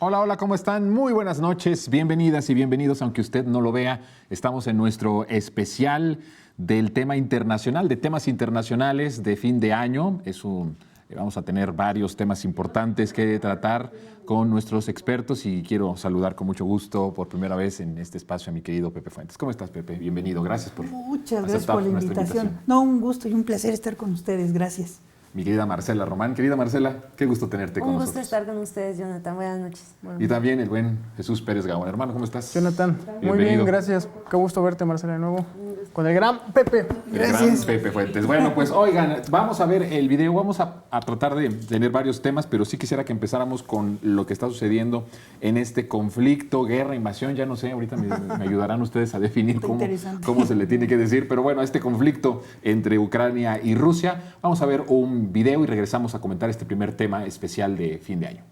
Hola, hola, ¿cómo están? Muy buenas noches, bienvenidas y bienvenidos, aunque usted no lo vea. Estamos en nuestro especial del tema internacional, de temas internacionales de fin de año. Vamos a tener varios temas importantes que tratar con nuestros expertos y quiero saludar con mucho gusto por primera vez en este espacio a mi querido Pepe Fuentes. ¿Cómo estás, Pepe? Bienvenido, gracias por Muchas gracias por la invitación. No, un gusto y un placer estar con ustedes, gracias. Mi querida Marcela Román. Querida Marcela, qué gusto tenerte con nosotros. Un gusto estar con ustedes, Jonathan. Buenas noches. Y también el buen Jesús Pérez Gaón. Hermano, ¿cómo estás? Jonathan, muy bien, gracias. Qué gusto verte, Marcela, de nuevo. Con el gran Pepe. Gracias. El gran Pepe Fuentes. Bueno, pues oigan, vamos a ver el video. Vamos a tratar de tener varios temas, pero sí quisiera que empezáramos con lo que está sucediendo en este conflicto, guerra, invasión. Ya no sé, ahorita me ayudarán ustedes a definir cómo se le tiene que decir. Pero bueno, este conflicto entre Ucrania y Rusia. Vamos a ver un video y regresamos a comentar este primer tema especial de fin de año.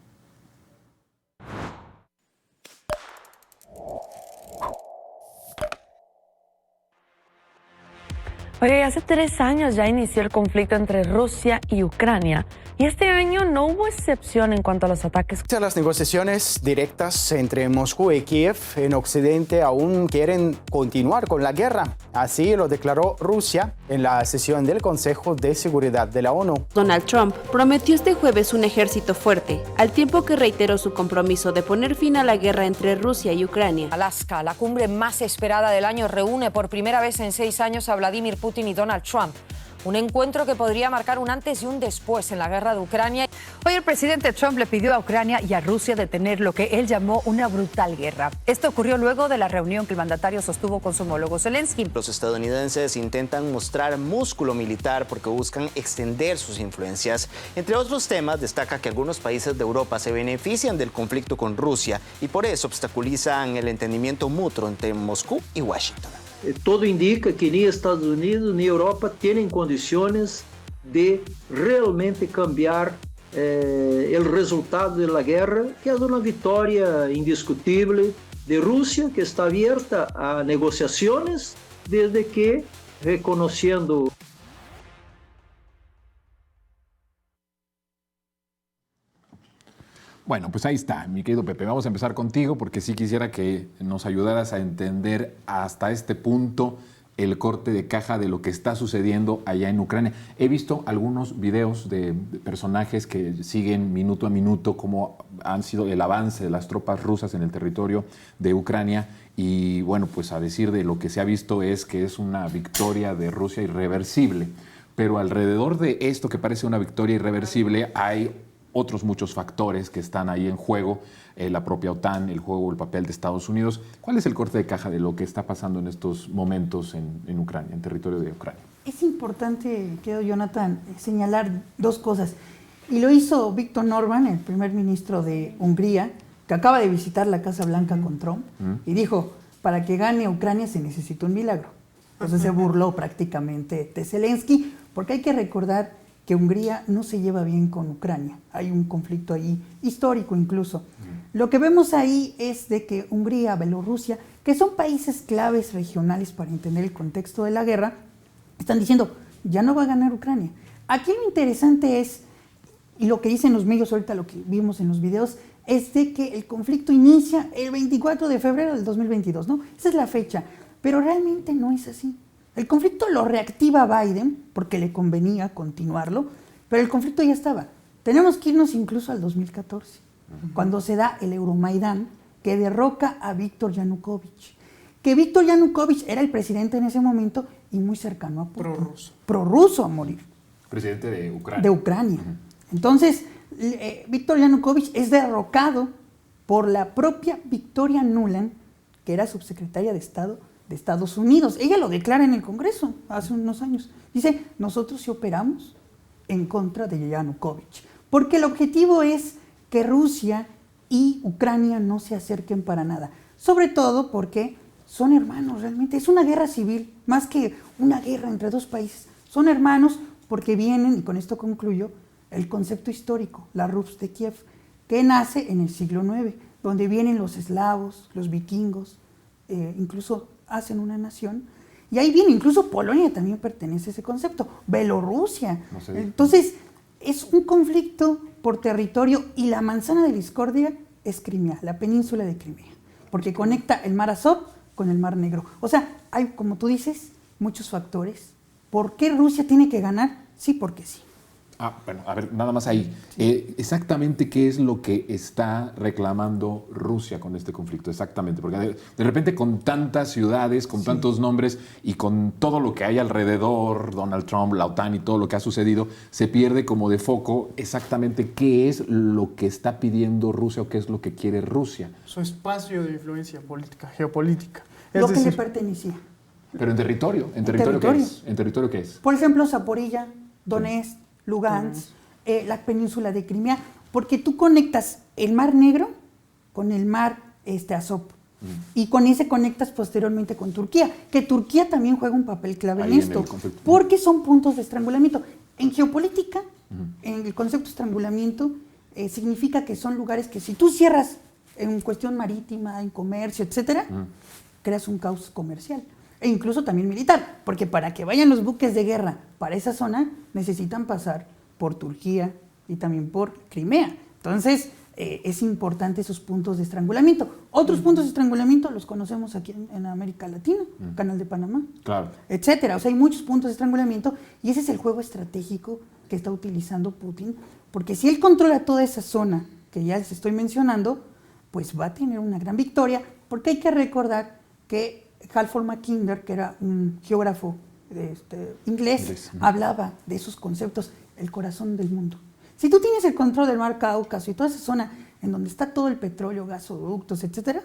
Oye, hace 3 años ya inició el conflicto entre Rusia y Ucrania. Y este año no hubo excepción en cuanto a los ataques. Las negociaciones directas entre Moscú y Kiev en Occidente aún quieren continuar con la guerra. Así lo declaró Rusia en la sesión del Consejo de Seguridad de la ONU. Donald Trump prometió este jueves un ejército fuerte, al tiempo que reiteró su compromiso de poner fin a la guerra entre Rusia y Ucrania. Alaska, la cumbre más esperada del año, reúne por primera vez en 6 años a Vladimir Putin y Donald Trump. Un encuentro que podría marcar un antes y un después en la guerra de Ucrania. Hoy el presidente Trump le pidió a Ucrania y a Rusia detener lo que él llamó una brutal guerra. Esto ocurrió luego de la reunión que el mandatario sostuvo con su homólogo Zelensky. Los estadounidenses intentan mostrar músculo militar porque buscan extender sus influencias. Entre otros temas, destaca que algunos países de Europa se benefician del conflicto con Rusia y por eso obstaculizan el entendimiento mutuo entre Moscú y Washington. Todo indica que ni Estados Unidos ni Europa tienen condiciones de realmente cambiar el resultado de la guerra, que es una victoria indiscutible de Rusia, que está abierta a negociaciones desde que reconociendo. Bueno, pues ahí está, mi querido Pepe. Vamos a empezar contigo porque sí quisiera que nos ayudaras a entender hasta este punto el corte de caja de lo que está sucediendo allá en Ucrania. He visto algunos videos de personajes que siguen minuto a minuto cómo han sido el avance de las tropas rusas en el territorio de Ucrania y bueno, pues a decir de lo que se ha visto es que es una victoria de Rusia irreversible. Pero alrededor de esto que parece una victoria irreversible hay otros muchos factores que están ahí en juego, la propia OTAN, el papel de Estados Unidos. ¿Cuál es el corte de caja de lo que está pasando en estos momentos en Ucrania, en territorio de Ucrania? Es importante, querido Jonathan, señalar dos cosas. Y lo hizo Viktor Orbán, el primer ministro de Hungría, que acaba de visitar la Casa Blanca con Trump, y dijo, para que gane Ucrania se necesita un milagro. Entonces se burló prácticamente de Zelensky, porque hay que recordar que Hungría no se lleva bien con Ucrania. Hay un conflicto ahí, histórico incluso. Lo que vemos ahí es de que Hungría, Bielorrusia, que son países claves regionales para entender el contexto de la guerra, están diciendo, ya no va a ganar Ucrania. Aquí lo interesante es, y lo que dicen los medios ahorita, lo que vimos en los videos, es de que el conflicto inicia el 24 de febrero del 2022, ¿no? Esa es la fecha, pero realmente no es así. El conflicto lo reactiva Biden porque le convenía continuarlo, pero el conflicto ya estaba. Tenemos que irnos incluso al 2014, cuando se da el Euromaidán, que derroca a Viktor Yanukovych. Que Viktor Yanukovych era el presidente en ese momento y muy cercano a Putin. Prorruso a morir. Presidente de Ucrania. De Ucrania. Entonces, Viktor Yanukovych es derrocado por la propia Victoria Nuland, que era subsecretaria de Estado de Estados Unidos. Ella lo declara en el Congreso hace unos años. Dice, nosotros sí operamos en contra de Yanukovych, porque el objetivo es que Rusia y Ucrania no se acerquen para nada. Sobre todo porque son hermanos realmente. Es una guerra civil, más que una guerra entre dos países. Son hermanos porque vienen, y con esto concluyo, el concepto histórico, la Rus de Kiev, que nace en el siglo IX, donde vienen los eslavos, los vikingos, incluso hacen una nación, y ahí viene, incluso Polonia también pertenece a ese concepto, Bielorrusia. No sé. Entonces, es un conflicto por territorio y la manzana de discordia es Crimea, la península de Crimea, porque conecta el mar Azov con el mar Negro. O sea, hay, como tú dices, muchos factores. ¿Por qué Rusia tiene que ganar? Sí, porque sí. Bueno, a ver, nada más ahí. Exactamente qué es lo que está reclamando Rusia con este conflicto, exactamente. Porque de repente con tantas ciudades, con tantos nombres y con todo lo que hay alrededor, Donald Trump, la OTAN y todo lo que ha sucedido, se pierde como de foco exactamente qué es lo que está pidiendo Rusia o qué es lo que quiere Rusia. Su espacio de influencia política, geopolítica. Lo que le pertenecía. Pero en territorio. ¿En territorio qué es? ¿En territorio qué es? Por ejemplo, Zaporilla, Donetsk, Lugansk, la península de Crimea, porque tú conectas el mar Negro con el mar Azov. Y con ese conectas posteriormente con Turquía, que Turquía también juega un papel clave en esto, porque son puntos de estrangulamiento. En geopolítica, en el concepto de estrangulamiento, significa que son lugares que si tú cierras en cuestión marítima, en comercio, etcétera, creas un caos comercial. E incluso también militar, porque para que vayan los buques de guerra para esa zona, necesitan pasar por Turquía y también por Crimea. Entonces, es importante esos puntos de estrangulamiento. Otros puntos de estrangulamiento los conocemos aquí en América Latina, Canal de Panamá, etcétera. O sea, hay muchos puntos de estrangulamiento y ese es el juego estratégico que está utilizando Putin, porque si él controla toda esa zona que ya les estoy mencionando, pues va a tener una gran victoria, porque hay que recordar que Halford Mackinder, que era un geógrafo inglés, hablaba de esos conceptos, el corazón del mundo. Si tú tienes el control del mar Cáucaso y toda esa zona en donde está todo el petróleo, gasoductos, etcétera,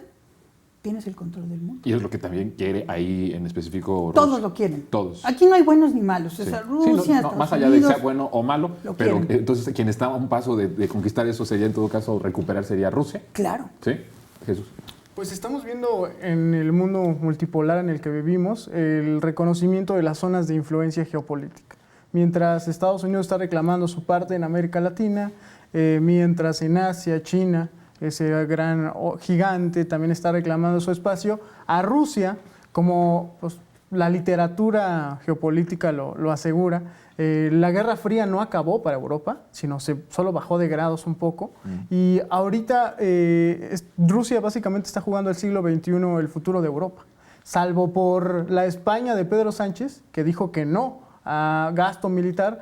tienes el control del mundo. Y es lo que también quiere ahí en específico Rusia. Todos lo quieren. Todos. Aquí no hay buenos ni malos. O sea, Rusia, no, más allá de que sea bueno o malo, pero entonces quien está a un paso de conquistar eso sería en todo caso recuperar sería Rusia. Claro. ¿Sí? Jesús. Pues estamos viendo en el mundo multipolar en el que vivimos el reconocimiento de las zonas de influencia geopolítica. Mientras Estados Unidos está reclamando su parte en América Latina, mientras en Asia, China, ese gran gigante, también está reclamando su espacio, a Rusia, como pues, la literatura geopolítica lo asegura, la Guerra Fría no acabó para Europa, sino solo bajó de grados un poco. Y ahorita Rusia básicamente está jugando el siglo XXI el futuro de Europa, salvo por la España de Pedro Sánchez, que dijo que no a gasto militar.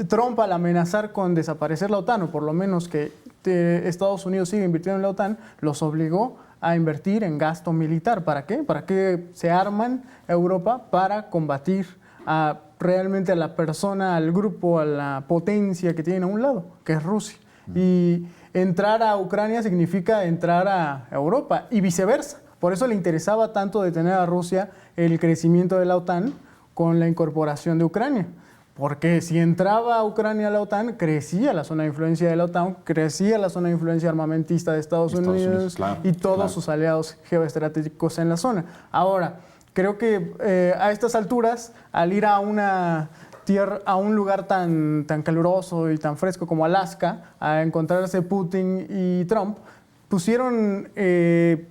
Trump, al amenazar con desaparecer la OTAN, o por lo menos que Estados Unidos siga invirtiendo en la OTAN, los obligó a invertir en gasto militar. ¿Para qué? Para que se arman Europa para combatir realmente a la persona, al grupo, a la potencia que tienen a un lado, que es Rusia. Y entrar a Ucrania significa entrar a Europa y viceversa. Por eso le interesaba tanto detener a Rusia el crecimiento de la OTAN con la incorporación de Ucrania. Porque si entraba a Ucrania a la OTAN, crecía la zona de influencia de la OTAN, crecía la zona de influencia armamentista de Estados Unidos y todos sus aliados geoestratégicos en la zona. Ahora, creo que a estas alturas, al ir a un lugar tan caluroso y tan fresco como Alaska, a encontrarse Putin y Trump, pusieron,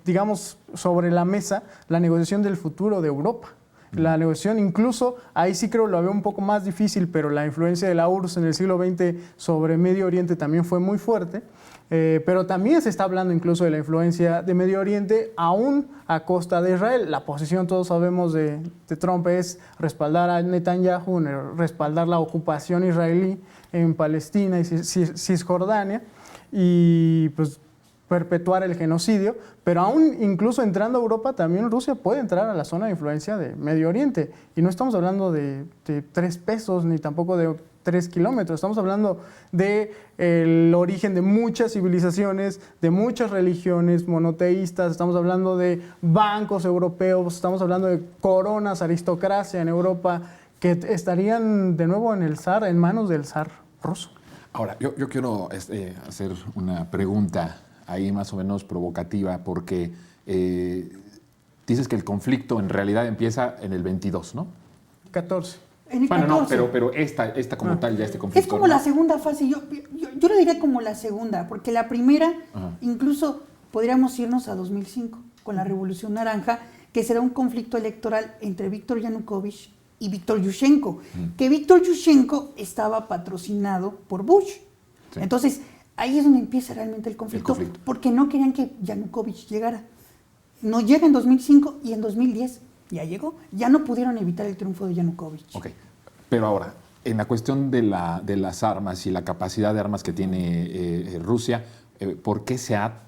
digamos, sobre la mesa la negociación del futuro de Europa. La negociación, incluso, ahí sí creo lo veo un poco más difícil, pero la influencia de la URSS en el siglo XX sobre Medio Oriente también fue muy fuerte. Pero también se está hablando incluso de la influencia de Medio Oriente, aún a costa de Israel. La posición, todos sabemos, de Trump es respaldar a Netanyahu, respaldar la ocupación israelí en Palestina y Cisjordania, y pues perpetuar el genocidio, pero aún incluso entrando a Europa, también Rusia puede entrar a la zona de influencia de Medio Oriente. Y no estamos hablando de 3 pesos, ni tampoco de 3 kilómetros. Estamos hablando del origen de muchas civilizaciones, de muchas religiones monoteístas, estamos hablando de bancos europeos, estamos hablando de coronas, aristocracia en Europa, que estarían de nuevo en manos del zar ruso. Ahora, yo quiero hacer una pregunta ahí más o menos provocativa, porque dices que el conflicto en realidad empieza en el 22, ¿no? 14. Bueno, no, pero esta como tal, ya este conflicto. Es como la segunda fase, yo lo diría como la segunda, porque la primera, incluso podríamos irnos a 2005, con la Revolución Naranja, que será un conflicto electoral entre Víktor Yanukovych y Víktor Yushchenko, que Víktor Yushchenko estaba patrocinado por Bush. Sí. Entonces, Ahí es donde empieza realmente el conflicto. Porque no querían que Yanukovych llegara. No llega en 2005 y en 2010 ya llegó. Ya no pudieron evitar el triunfo de Yanukovych. Ok, pero ahora, en la cuestión de las armas y la capacidad de armas que tiene Rusia, ¿por qué se ha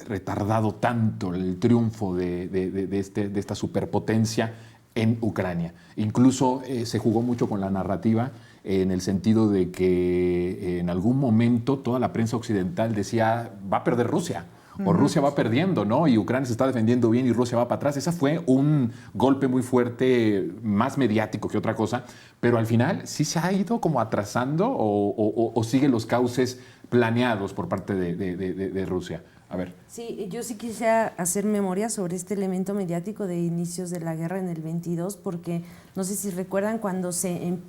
retardado tanto el triunfo de esta superpotencia en Ucrania? Incluso se jugó mucho con la narrativa en el sentido de que en algún momento toda la prensa occidental decía va a perder Rusia. O Rusia va perdiendo, ¿no? Y Ucrania se está defendiendo bien y Rusia va para atrás. Ese fue un golpe muy fuerte, más mediático que otra cosa. Pero al final, ¿sí se ha ido como atrasando o sigue los cauces planeados por parte de Rusia? A ver. Sí, yo sí quisiera hacer memoria sobre este elemento mediático de inicios de la guerra en el 22, porque no sé si recuerdan cuando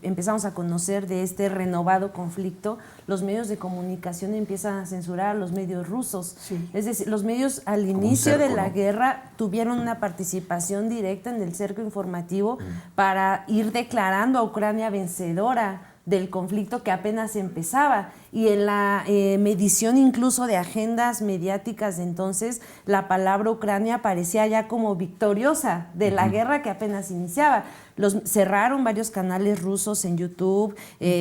empezamos a conocer de este renovado conflicto, los medios de comunicación empiezan a censurar a los medios rusos. Sí. Es decir, los medios al inicio de la guerra tuvieron una participación directa en el cerco informativo para ir declarando a Ucrania vencedora del conflicto que apenas empezaba, y en la medición incluso de agendas mediáticas de entonces, la palabra Ucrania parecía ya como victoriosa de la guerra que apenas iniciaba. Cerraron varios canales rusos en YouTube,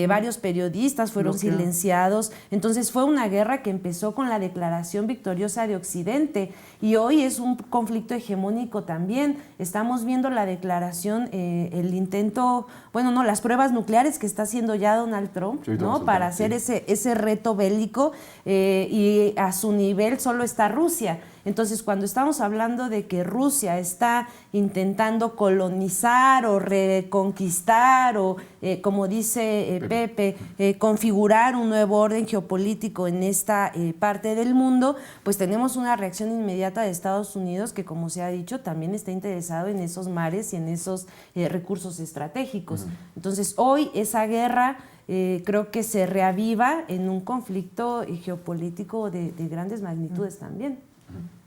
varios periodistas fueron silenciados. Entonces fue una guerra que empezó con la declaración victoriosa de Occidente y hoy es un conflicto hegemónico también. Estamos viendo la declaración, el intento, las pruebas nucleares que está haciendo ya Donald Trump, ¿no? Para hacer ese reto bélico, y a su nivel solo está Rusia. Entonces, cuando estamos hablando de que Rusia está intentando colonizar o reconquistar o, como dice Pepe, configurar un nuevo orden geopolítico en esta parte del mundo, pues tenemos una reacción inmediata de Estados Unidos que, como se ha dicho, también está interesado en esos mares y en esos recursos estratégicos. Entonces, hoy esa guerra creo que se reaviva en un conflicto geopolítico de grandes magnitudes también.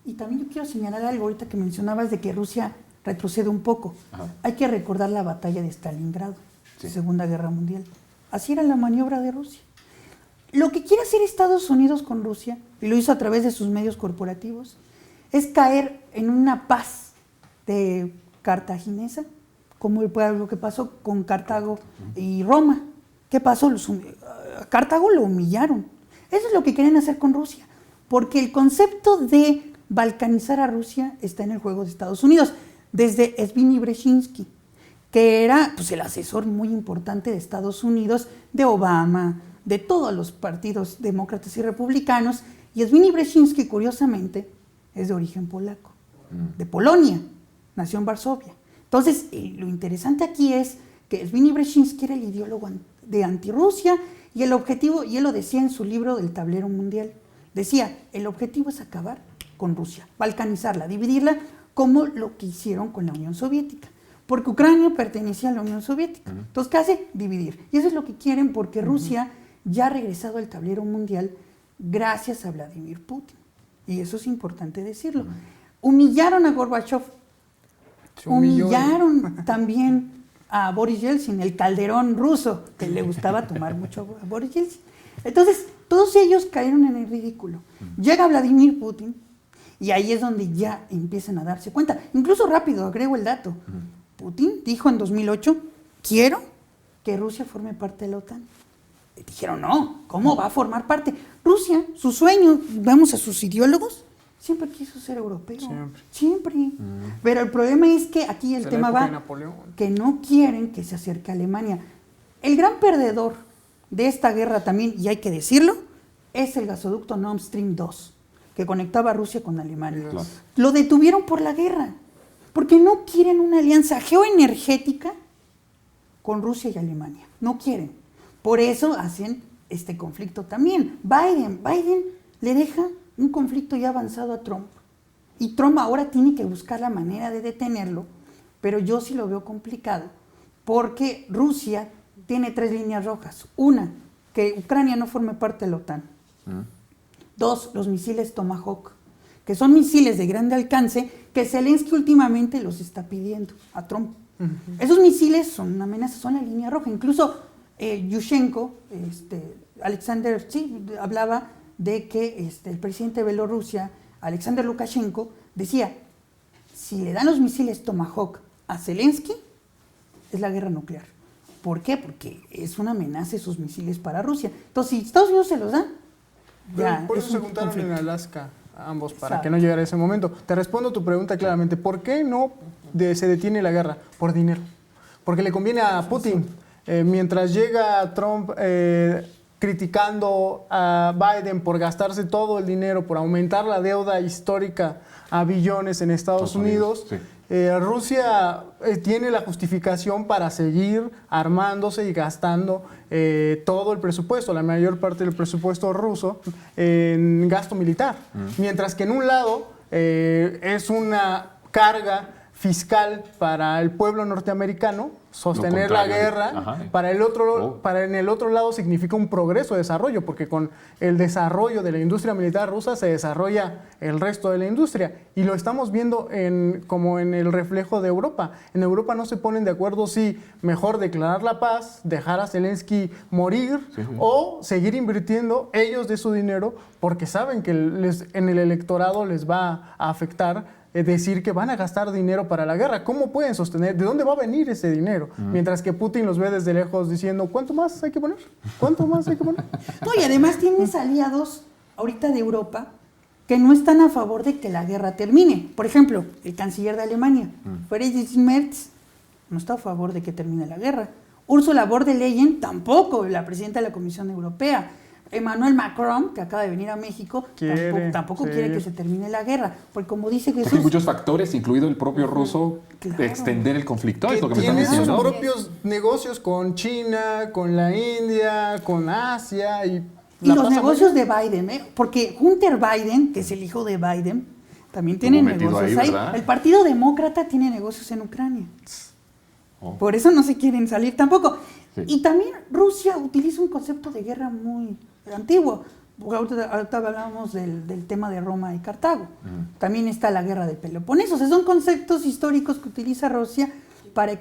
Y también yo quiero señalar algo ahorita que mencionabas de que Rusia retrocede un poco. Hay que recordar la batalla de Stalingrado, Segunda Guerra Mundial. Así era la maniobra de Rusia. Lo que quiere hacer Estados Unidos con Rusia, y lo hizo a través de sus medios corporativos, es caer en una paz de cartaginesa, como lo que pasó con Cartago y Roma. ¿Qué pasó? A Cartago lo humillaron. Eso es lo que quieren hacer con Rusia, porque el concepto de balcanizar a Rusia está en el juego de Estados Unidos, desde Zbigniew Brzezinski, que era el asesor muy importante de Estados Unidos, de Obama, de todos los partidos demócratas y republicanos, y Zbigniew Brzezinski, curiosamente, es de origen polaco, de Polonia, nació en Varsovia. Entonces, lo interesante aquí es que Zbigniew Brzezinski era el ideólogo de antirrusia, y el objetivo, y él lo decía en su libro del Tablero Mundial, decía, el objetivo es acabar con Rusia, balcanizarla, dividirla, como lo que hicieron con la Unión Soviética, porque Ucrania pertenecía a la Unión Soviética. Entonces, ¿qué hace? Dividir. Y eso es lo que quieren, porque Rusia ya ha regresado al tablero mundial gracias a Vladimir Putin. Y eso es importante decirlo. Humillaron a Gorbachev, humillaron también a Boris Yeltsin, el calderón ruso, que le gustaba tomar mucho a Boris Yeltsin. Entonces, todos ellos cayeron en el ridículo. Llega Vladimir Putin, y ahí es donde ya empiezan a darse cuenta. Incluso rápido, agrego el dato. Putin dijo en 2008, quiero que Rusia forme parte de la OTAN. Y dijeron, no, ¿cómo va a formar parte? Rusia, su sueño, vamos a sus ideólogos, siempre quiso ser europeo. Siempre. Pero el problema es que aquí el tema va que no quieren que se acerque a Alemania. El gran perdedor de esta guerra también, y hay que decirlo, es el gasoducto Nord Stream 2. Que conectaba a Rusia con Alemania. Claro. Lo detuvieron por la guerra, porque no quieren una alianza geoenergética con Rusia y Alemania. No quieren. Por eso hacen este conflicto también. Biden le deja un conflicto ya avanzado a Trump. Y Trump ahora tiene que buscar la manera de detenerlo, pero yo sí lo veo complicado, porque Rusia tiene 3 líneas rojas. Una, que Ucrania no forme parte de la OTAN. 2, los misiles Tomahawk, que son misiles de grande alcance que Zelensky últimamente los está pidiendo a Trump. Esos misiles son una amenaza, son la línea roja. Incluso Yushchenko, Alexander, hablaba de que el presidente de Bielorrusia, Alexander Lukashenko, decía, si le dan los misiles Tomahawk a Zelensky, es la guerra nuclear. ¿Por qué? Porque es una amenaza esos misiles para Rusia. Entonces, si Estados Unidos se los da, ya por es eso se un juntaron conflicto. en Alaska ambos, para que no llegara ese momento. Te respondo tu pregunta claramente. ¿Por qué no se detiene la guerra? Por dinero. Porque le conviene a Putin. Mientras llega Trump criticando a Biden por gastarse todo el dinero, por aumentar la deuda histórica a billones en Estados Unidos, sí. Rusia tiene la justificación para seguir armándose y gastando todo el presupuesto, la mayor parte del presupuesto ruso, en gasto militar. Mientras que en un lado es una carga fiscal para el pueblo norteamericano, sostener la guerra, en el otro lado significa un progreso de desarrollo, porque con el desarrollo de la industria militar rusa se desarrolla el resto de la industria. Y lo estamos viendo como en el reflejo de Europa. En Europa no se ponen de acuerdo si mejor declarar la paz, dejar a Zelensky morir, o seguir invirtiendo ellos de su dinero, porque saben que en el electorado les va a afectar decir que van a gastar dinero para la guerra. ¿Cómo pueden sostener? ¿De dónde va a venir ese dinero? Mientras que Putin los ve desde lejos diciendo, ¿cuánto más hay que poner? ¿Cuánto más hay que poner? No, y además tienes aliados ahorita de Europa que no están a favor de que la guerra termine. Por ejemplo, el canciller de Alemania, Friedrich Merz, no está a favor de que termine la guerra. Ursula von der Leyen tampoco, la presidenta de la Comisión Europea. Emmanuel Macron, que acaba de venir a México, tampoco quiere que se termine la guerra, porque como dice Jesús... Porque hay muchos factores, incluido el propio ruso, de extender el conflicto, es lo que me están diciendo. Tiene sus propios negocios con China, con la India, con Asia y los negocios de Biden, porque Hunter Biden, que es el hijo de Biden, también tiene negocios ahí. El Partido Demócrata tiene negocios en Ucrania. Por eso no se quieren salir tampoco. Sí. Y también Rusia utiliza un concepto de guerra muy antiguo. Ahorita hablábamos del tema de Roma y Cartago. También está la guerra del Peloponeso. O sea, son conceptos históricos que utiliza Rusia para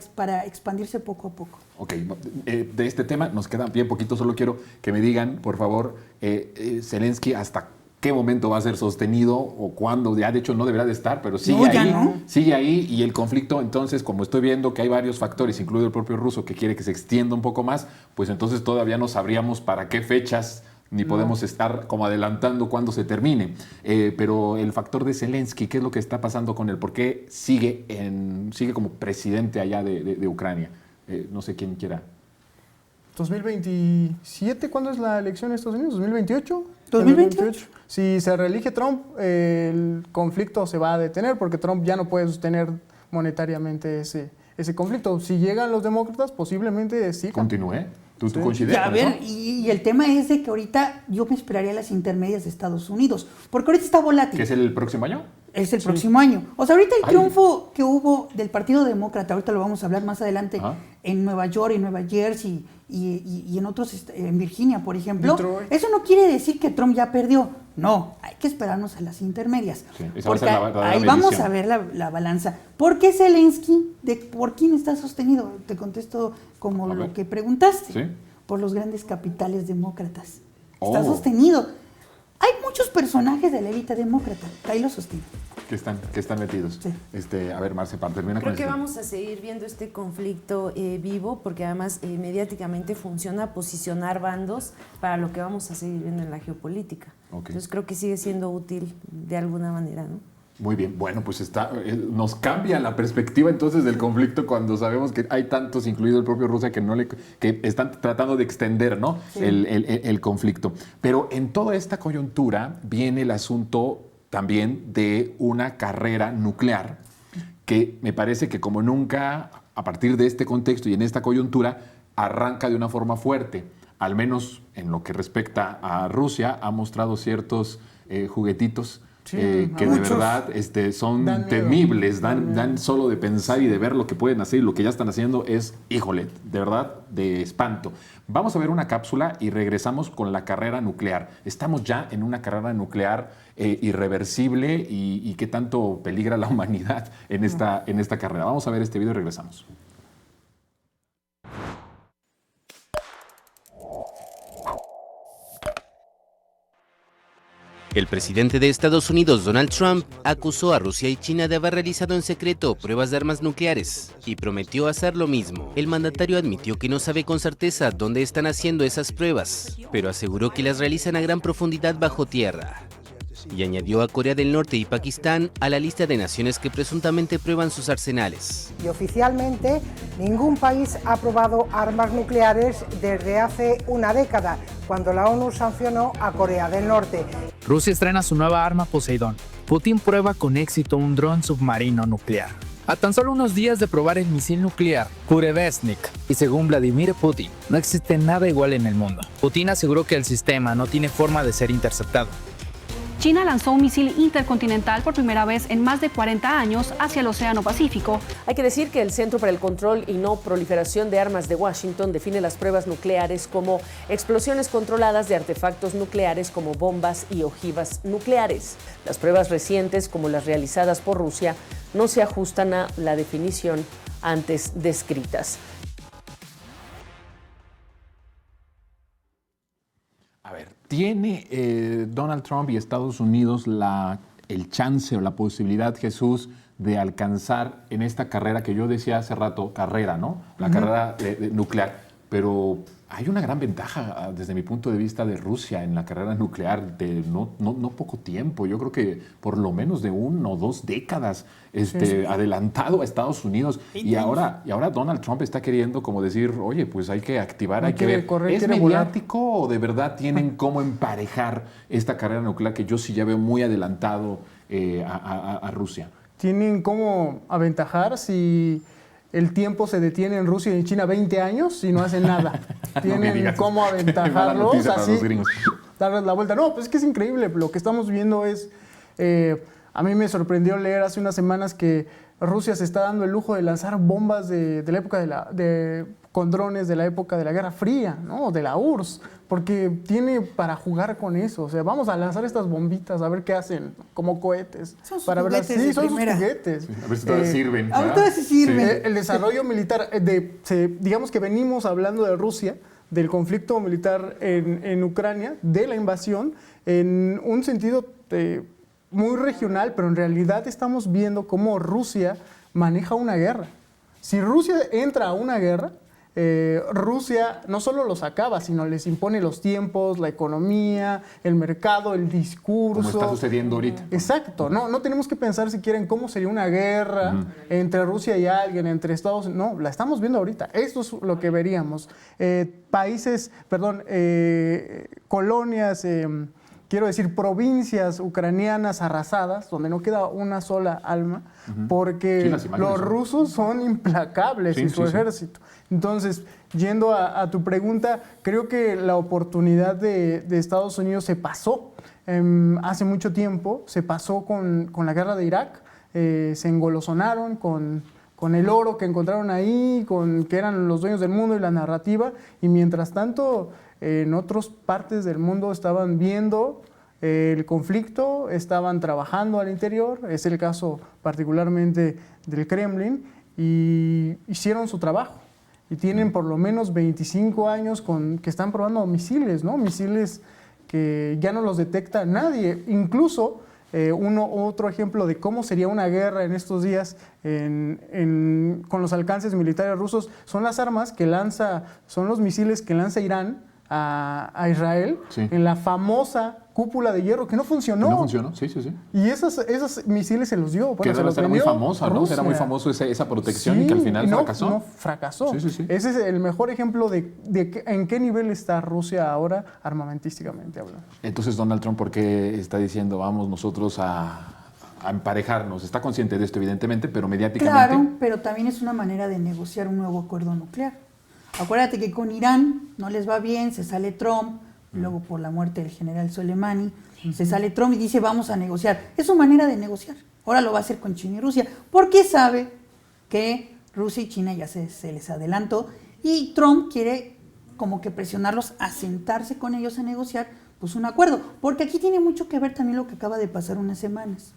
expandirse poco a poco. Ok, de este tema nos queda bien poquito. Solo quiero que me digan, por favor, Zelensky, hasta qué momento va a ser sostenido o cuándo. Ya de hecho no deberá de estar, pero sigue ahí y el conflicto. Entonces, como estoy viendo que hay varios factores, incluido el propio ruso, que quiere que se extienda un poco más, pues entonces todavía no sabríamos para qué fechas ni podemos estar como adelantando cuándo se termine. Pero el factor de Zelensky, ¿qué es lo que está pasando con él? ¿Por qué sigue como presidente allá de Ucrania? No sé quién quiera. 2027, ¿cuándo es la elección en Estados Unidos? ¿2028? 2028. Si se reelige Trump, el conflicto se va a detener porque Trump ya no puede sostener monetariamente ese conflicto. Si llegan los demócratas, posiblemente sí. Continúe. ¿Tú coincides? A ver, y el tema es de que ahorita yo me esperaría las intermedias de Estados Unidos, porque ahorita está volátil. ¿Que es el próximo año? Es el próximo año. O sea, ahorita el triunfo que hubo del Partido Demócrata, ahorita lo vamos a hablar más adelante, en Nueva York, en Nueva Jersey y en otros, en Virginia, por ejemplo, eso no quiere decir que Trump ya perdió. No, hay que esperarnos a las intermedias. Sí, porque ahí vamos a ver la balanza. ¿Por qué Zelensky? ¿Por quién está sostenido? Te contesto como lo que preguntaste. ¿Sí? Por los grandes capitales demócratas. Está sostenido. Hay muchos personajes de la élite demócrata. Ahí lo sostienen. Que están metidos. Sí. A ver, Marce, para terminar con esto. Creo que vamos a seguir viendo este conflicto vivo, porque además mediáticamente funciona posicionar bandos para lo que vamos a seguir viendo en la geopolítica. Okay. Entonces creo que sigue siendo útil de alguna manera, ¿no? Muy bien, bueno, pues nos cambia la perspectiva entonces del conflicto cuando sabemos que hay tantos, incluido el propio Rusia, que están tratando de extender, ¿no? Sí. el conflicto. Pero en toda esta coyuntura viene el asunto también de una carrera nuclear que me parece que como nunca, a partir de este contexto y en esta coyuntura, arranca de una forma fuerte. Al menos en lo que respecta a Rusia, ha mostrado ciertos juguetitos que de verdad son temibles, dan solo de pensar y de ver lo que pueden hacer y lo que ya están haciendo es, híjole, de verdad, de espanto. Vamos a ver una cápsula y regresamos con la carrera nuclear. Estamos ya en una carrera nuclear irreversible y qué tanto peligra la humanidad en esta carrera. Vamos a ver este video y regresamos. El presidente de Estados Unidos, Donald Trump, acusó a Rusia y China de haber realizado en secreto pruebas de armas nucleares y prometió hacer lo mismo. El mandatario admitió que no sabe con certeza dónde están haciendo esas pruebas, pero aseguró que las realizan a gran profundidad bajo tierra. Y añadió a Corea del Norte y Pakistán a la lista de naciones que presuntamente prueban sus arsenales. Y oficialmente, ningún país ha probado armas nucleares desde hace una década, cuando la ONU sancionó a Corea del Norte. Rusia estrena su nueva arma Poseidón. Putin prueba con éxito un dron submarino nuclear. A tan solo unos días de probar el misil nuclear Burevestnik, y según Vladimir Putin, no existe nada igual en el mundo. Putin aseguró que el sistema no tiene forma de ser interceptado. China lanzó un misil intercontinental por primera vez en más de 40 años hacia el Océano Pacífico. Hay que decir que el Centro para el Control y No Proliferación de Armas de Washington define las pruebas nucleares como explosiones controladas de artefactos nucleares como bombas y ojivas nucleares. Las pruebas recientes, como las realizadas por Rusia, no se ajustan a la definición antes descritas. A ver, ¿tiene Donald Trump y Estados Unidos el chance o la posibilidad, Jesús, de alcanzar en esta carrera que yo decía hace rato, carrera, ¿no? La carrera nuclear, pero hay una gran ventaja desde mi punto de vista de Rusia en la carrera nuclear de no poco tiempo. Yo creo que por lo menos de 1 o 2 décadas adelantado a Estados Unidos. Y ahora Donald Trump está queriendo como decir, oye, pues hay que activar, hay que ver. ¿Es mediático o de verdad tienen cómo emparejar esta carrera nuclear que yo sí ya veo muy adelantado a Rusia? Tienen cómo aventajar si el tiempo se detiene en Rusia y en China 20 años y no hacen nada. Tienen cómo aventajarlos, así, darles la vuelta. No, pues es que es increíble. Lo que estamos viendo es... a mí me sorprendió leer hace unas semanas que Rusia se está dando el lujo de lanzar bombas de la época con drones de la época de la Guerra Fría, ¿no? De la URSS, porque tiene para jugar con eso. O sea, vamos a lanzar estas bombitas a ver qué hacen, como cohetes. Son sus para juguetes ver, sí, son sus juguetes. Sí, a ver si todavía sirven. Ahorita sí sirven. El desarrollo militar, digamos que venimos hablando de Rusia, del conflicto militar en Ucrania, de la invasión, en un sentido muy regional, pero en realidad estamos viendo cómo Rusia maneja una guerra. Si Rusia entra a una guerra, Rusia no solo los acaba, sino les impone los tiempos, la economía, el mercado, el discurso. Como está sucediendo ahorita. Exacto. No tenemos que pensar siquiera en cómo sería una guerra entre Rusia y alguien, entre Estados Unidos. No, la estamos viendo ahorita. Esto es lo que veríamos. Colonias... quiero decir, provincias ucranianas arrasadas, donde no queda una sola alma, porque los rusos son implacables y su ejército. Entonces, yendo a tu pregunta, creo que la oportunidad de Estados Unidos se pasó hace mucho tiempo, se pasó con la guerra de Irak, se engolosonaron con el oro que encontraron ahí, que eran los dueños del mundo y la narrativa, y mientras tanto en otras partes del mundo estaban viendo el conflicto, estaban trabajando al interior, es el caso particularmente del Kremlin, y hicieron su trabajo. Y tienen por lo menos 25 años que están probando misiles, ¿no? Misiles que ya no los detecta nadie. Incluso otro ejemplo de cómo sería una guerra en estos días con los alcances militares rusos son las armas son los misiles que lanza Irán a Israel en la famosa cúpula de hierro que no funcionó. No funcionó, sí. Y esos misiles se los dio. Que era muy famosa, ¿no? Era muy famoso esa protección y que al final fracasó. No, fracasó. Sí. Ese es el mejor ejemplo de en qué nivel está Rusia ahora armamentísticamente hablando. Entonces, Donald Trump, ¿por qué está diciendo vamos nosotros a emparejarnos? Está consciente de esto, evidentemente, pero mediáticamente... Claro, pero también es una manera de negociar un nuevo acuerdo nuclear. Acuérdate que con Irán no les va bien, se sale Trump, luego por la muerte del general Soleimani, se sale Trump y dice vamos a negociar. Es su manera de negociar. Ahora lo va a hacer con China y Rusia, porque sabe que Rusia y China ya se les adelantó y Trump quiere como que presionarlos a sentarse con ellos a negociar pues un acuerdo. Porque aquí tiene mucho que ver también lo que acaba de pasar unas semanas.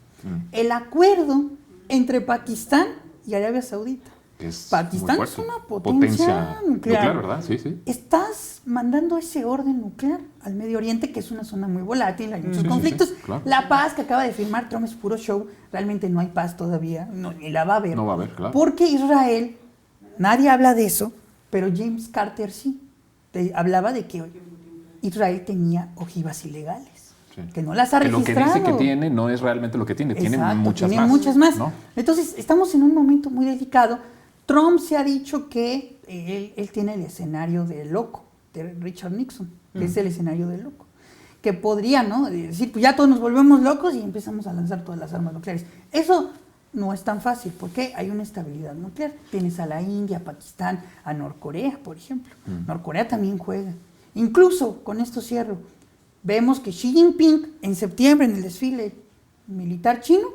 El acuerdo entre Pakistán y Arabia Saudita. Que es Pakistán muy es fuerte. una potencia nuclear. ¿Verdad? Sí, sí. Estás mandando ese orden nuclear al Medio Oriente, que es una zona muy volátil, hay muchos conflictos. Sí, claro. La paz que acaba de firmar Trump es puro show, realmente no hay paz todavía, ni la va a haber. No va a haber, claro. Porque Israel, nadie habla de eso, pero James Carter sí. Hablaba de que Israel tenía ojivas ilegales, que no las ha registrado. Lo que dice que tiene no es realmente lo que tiene, Exacto, tiene muchas tiene más. muchas más. ¿No? Entonces, estamos en un momento muy delicado. Trump se ha dicho que él tiene el escenario del loco, de Richard Nixon, que es el escenario del loco. Que podría, ¿no? Decir, pues ya todos nos volvemos locos y empezamos a lanzar todas las armas nucleares. Eso no es tan fácil, porque hay una estabilidad nuclear. Tienes a la India, a Pakistán, a Norcorea, por ejemplo. Norcorea también juega. Incluso, con esto cierro, vemos que Xi Jinping, en septiembre, en el desfile militar chino,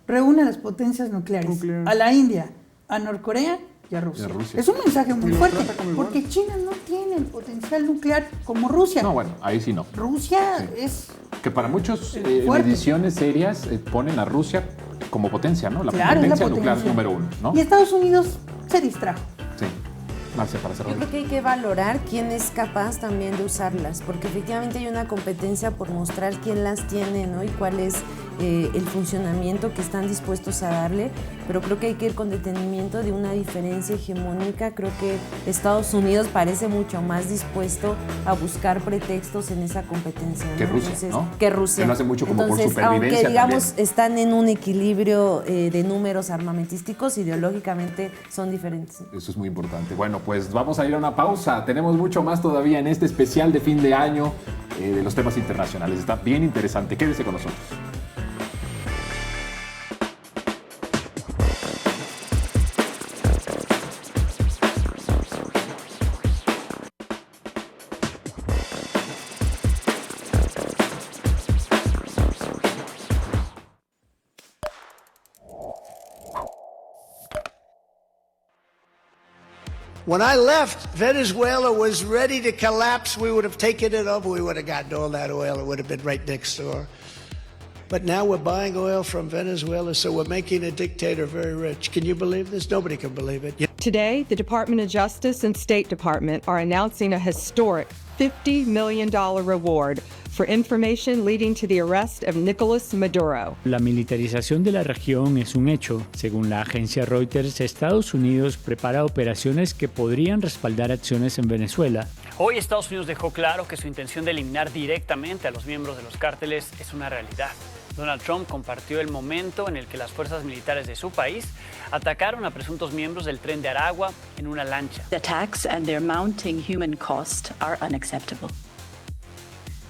reúne a las potencias nucleares, a la India, a Norcorea y a Rusia. Es un mensaje muy fuerte, porque China no tiene el potencial nuclear como Rusia. No, bueno, ahí sí no. Rusia es... Que para muchos fuerte. mediciones serias ponen a Rusia como potencia, ¿no? La Claro, potencia es la nuclear potencia. número 1, ¿no? Y Estados Unidos se distrajo. Sí. Marcia, para cerrar. Yo creo que hay que valorar quién es capaz también de usarlas, porque efectivamente hay una competencia por mostrar quién las tiene, ¿no? Y cuál es el funcionamiento que están dispuestos a darle, pero creo que hay que ir con detenimiento de una diferencia hegemónica. Creo que Estados Unidos parece mucho más dispuesto a buscar pretextos en esa competencia, ¿no? Que Rusia, Entonces, ¿no? Que Rusia. Que lo hace mucho como por supervivencia aunque digamos también. están en un equilibrio de números armamentísticos, ideológicamente son diferentes. Eso es muy importante. Bueno, pues vamos a ir a una pausa. Tenemos mucho más todavía en este especial de fin de año de los temas internacionales. Está bien interesante. Quédese con nosotros. When I left, Venezuela was ready to collapse. We would have taken it over. We would have gotten all that oil. It would have been right next door. But now we're buying oil from Venezuela, so we're making a dictator very rich. Can you believe this? Nobody can believe it. Today, the Department of Justice and State Department are announcing a historic $50 million reward for information leading to the arrest of Nicolas Maduro. La militarización de la región es un hecho. Según la agencia Reuters, Estados Unidos prepara operaciones que podrían respaldar acciones en Venezuela. Hoy Estados Unidos dejó claro que su intención de eliminar directamente a los miembros de los cárteles es una realidad. Donald Trump compartió el momento en el que las fuerzas militares de su país atacaron a presuntos miembros del Tren de Aragua en una lancha. The attacks and their mounting human cost are unacceptable.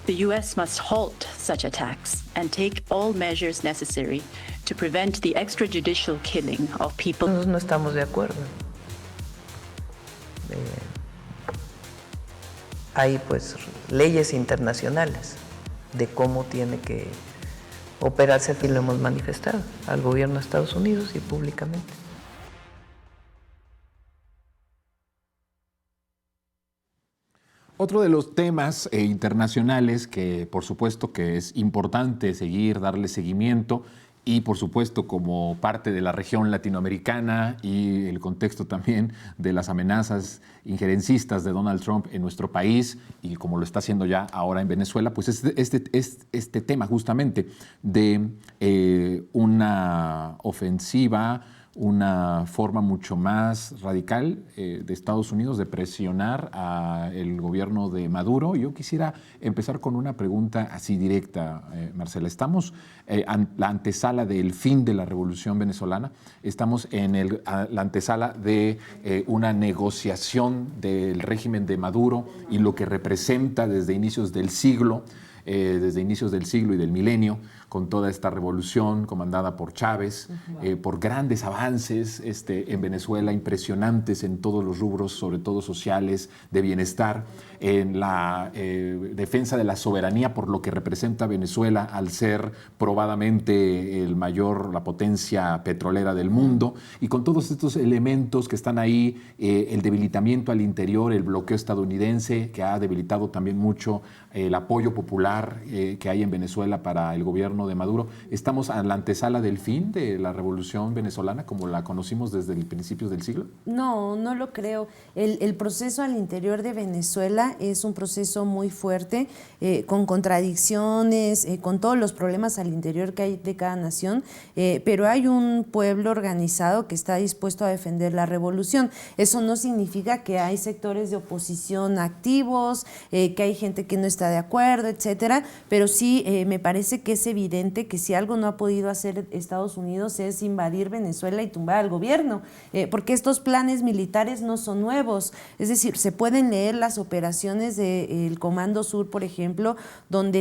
The U.S. must halt such attacks and take all measures necessary to prevent the extrajudicial killing of people. Nosotros no estamos de acuerdo. Hay pues leyes internacionales de cómo tiene que operarse, así lo hemos manifestado al gobierno de Estados Unidos y públicamente. Otro de los temas internacionales que por supuesto que es importante seguir, darle seguimiento y por supuesto como parte de la región latinoamericana y el contexto también de las amenazas injerencistas de Donald Trump en nuestro país y como lo está haciendo ya ahora en Venezuela, pues este tema justamente de una ofensiva, una forma mucho más radical de Estados Unidos de presionar al gobierno de Maduro. Yo quisiera empezar con una pregunta así directa, Marcela. Estamos la antesala del fin de la revolución venezolana, estamos en la antesala de una negociación del régimen de Maduro y lo que representa desde inicios del siglo y del milenio, con toda esta revolución comandada por Chávez, por grandes avances en Venezuela, impresionantes en todos los rubros, sobre todo sociales, de bienestar, en la defensa de la soberanía por lo que representa Venezuela al ser probadamente la potencia petrolera del mundo, y con todos estos elementos que están ahí, el debilitamiento al interior, el bloqueo estadounidense que ha debilitado también mucho el apoyo popular que hay en Venezuela para el gobierno gobierno de Maduro. ¿Estamos a la antesala del fin de la revolución venezolana como la conocimos desde el principio del siglo? No, no lo creo. El proceso al interior de Venezuela es un proceso muy fuerte, con contradicciones, con todos los problemas al interior que hay de cada nación, pero hay un pueblo organizado que está dispuesto a defender la revolución. Eso no significa que hay sectores de oposición activos, que hay gente que no está de acuerdo, etcétera, pero sí me parece que es evidente que si algo no ha podido hacer Estados Unidos es invadir Venezuela y tumbar al gobierno, porque estos planes militares no son nuevos. Es decir, se pueden leer las operaciones del Comando Sur, por ejemplo, donde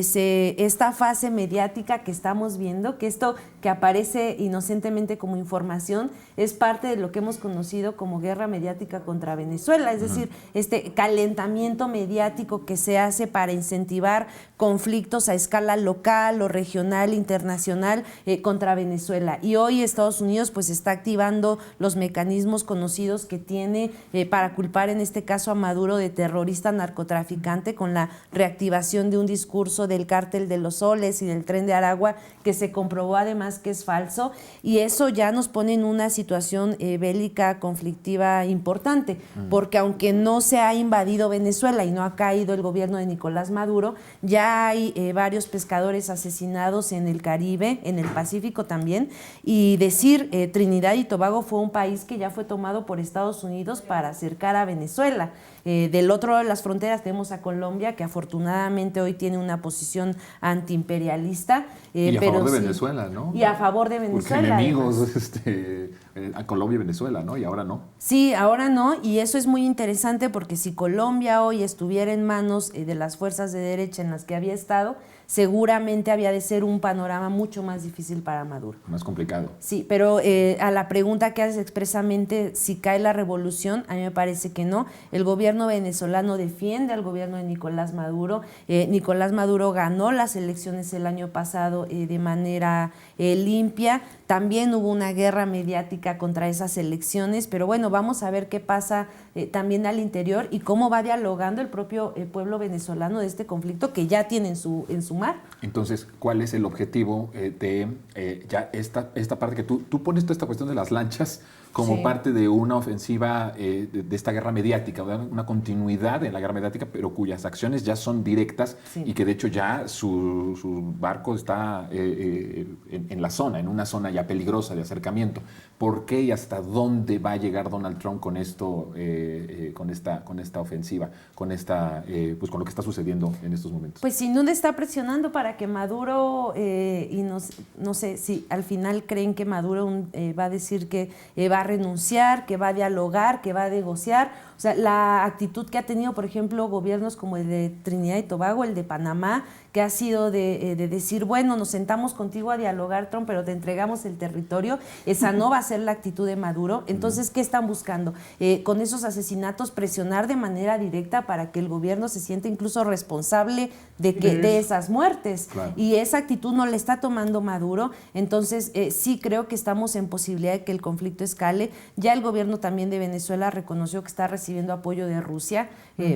esta fase mediática que estamos viendo, que esto que aparece inocentemente como información, es parte de lo que hemos conocido como guerra mediática contra Venezuela, es decir, este calentamiento mediático que se hace para incentivar conflictos a escala local o regional, internacional, contra Venezuela. Y hoy Estados Unidos pues está activando los mecanismos conocidos que tiene para culpar en este caso a Maduro de terrorista narcotraficante, con la reactivación de un discurso del cártel de los Soles y del Tren de Aragua, que se comprobó además que es falso, y eso ya nos pone en una situación bélica, conflictiva importante, porque aunque no se ha invadido Venezuela y no ha caído el gobierno de Nicolás Maduro, ya hay varios pescadores asesinados en el Caribe, en el Pacífico también, y decir Trinidad y Tobago fue un país que ya fue tomado por Estados Unidos para acercar a Venezuela. Del otro lado de las fronteras tenemos a Colombia, que afortunadamente hoy tiene una posición antiimperialista. Y a favor de Venezuela, ¿no? Y a favor de Venezuela. Porque enemigos a Colombia y Venezuela, ¿no? Y ahora no. Sí, ahora no, y eso es muy interesante porque si Colombia hoy estuviera en manos de las fuerzas de derecha en las que había estado, seguramente había de ser un panorama mucho más difícil para Maduro. Más complicado. Sí, pero a la pregunta que haces expresamente, si cae la revolución, a mí me parece que no. El gobierno venezolano defiende al gobierno de Nicolás Maduro. Nicolás Maduro ganó las elecciones el año pasado de manera limpia. También hubo una guerra mediática contra esas elecciones, pero bueno, vamos a ver qué pasa también al interior y cómo va dialogando el propio pueblo venezolano de este conflicto que ya tiene en su mar. Entonces, ¿cuál es el objetivo de ya esta parte que tú pones toda esta cuestión de las lanchas como parte de una ofensiva de esta guerra mediática, una continuidad en la guerra mediática, pero cuyas acciones ya son directas y que de hecho ya su barco está en la zona, en una zona ya peligrosa de acercamiento? ¿Por qué y hasta dónde va a llegar Donald Trump con esto, con esta ofensiva, con pues con lo que está sucediendo en estos momentos? Pues sin duda está presionando para que Maduro, y no sé si al final creen que Maduro va a decir que va a renunciar, que va a dialogar, que va a negociar. O sea, la actitud que ha tenido, por ejemplo, gobiernos como el de Trinidad y Tobago, el de Panamá, que ha sido de decir, bueno, nos sentamos contigo a dialogar, Trump, pero te entregamos el territorio. Esa no va a ser la actitud de Maduro. Entonces, ¿qué están buscando? Con esos asesinatos, presionar de manera directa para que el gobierno se sienta incluso responsable de esas muertes. Claro. Y esa actitud no la está tomando Maduro. Entonces, sí creo que estamos en posibilidad de que el conflicto escale. Ya el gobierno también de Venezuela reconoció que está recibiendo apoyo de Rusia,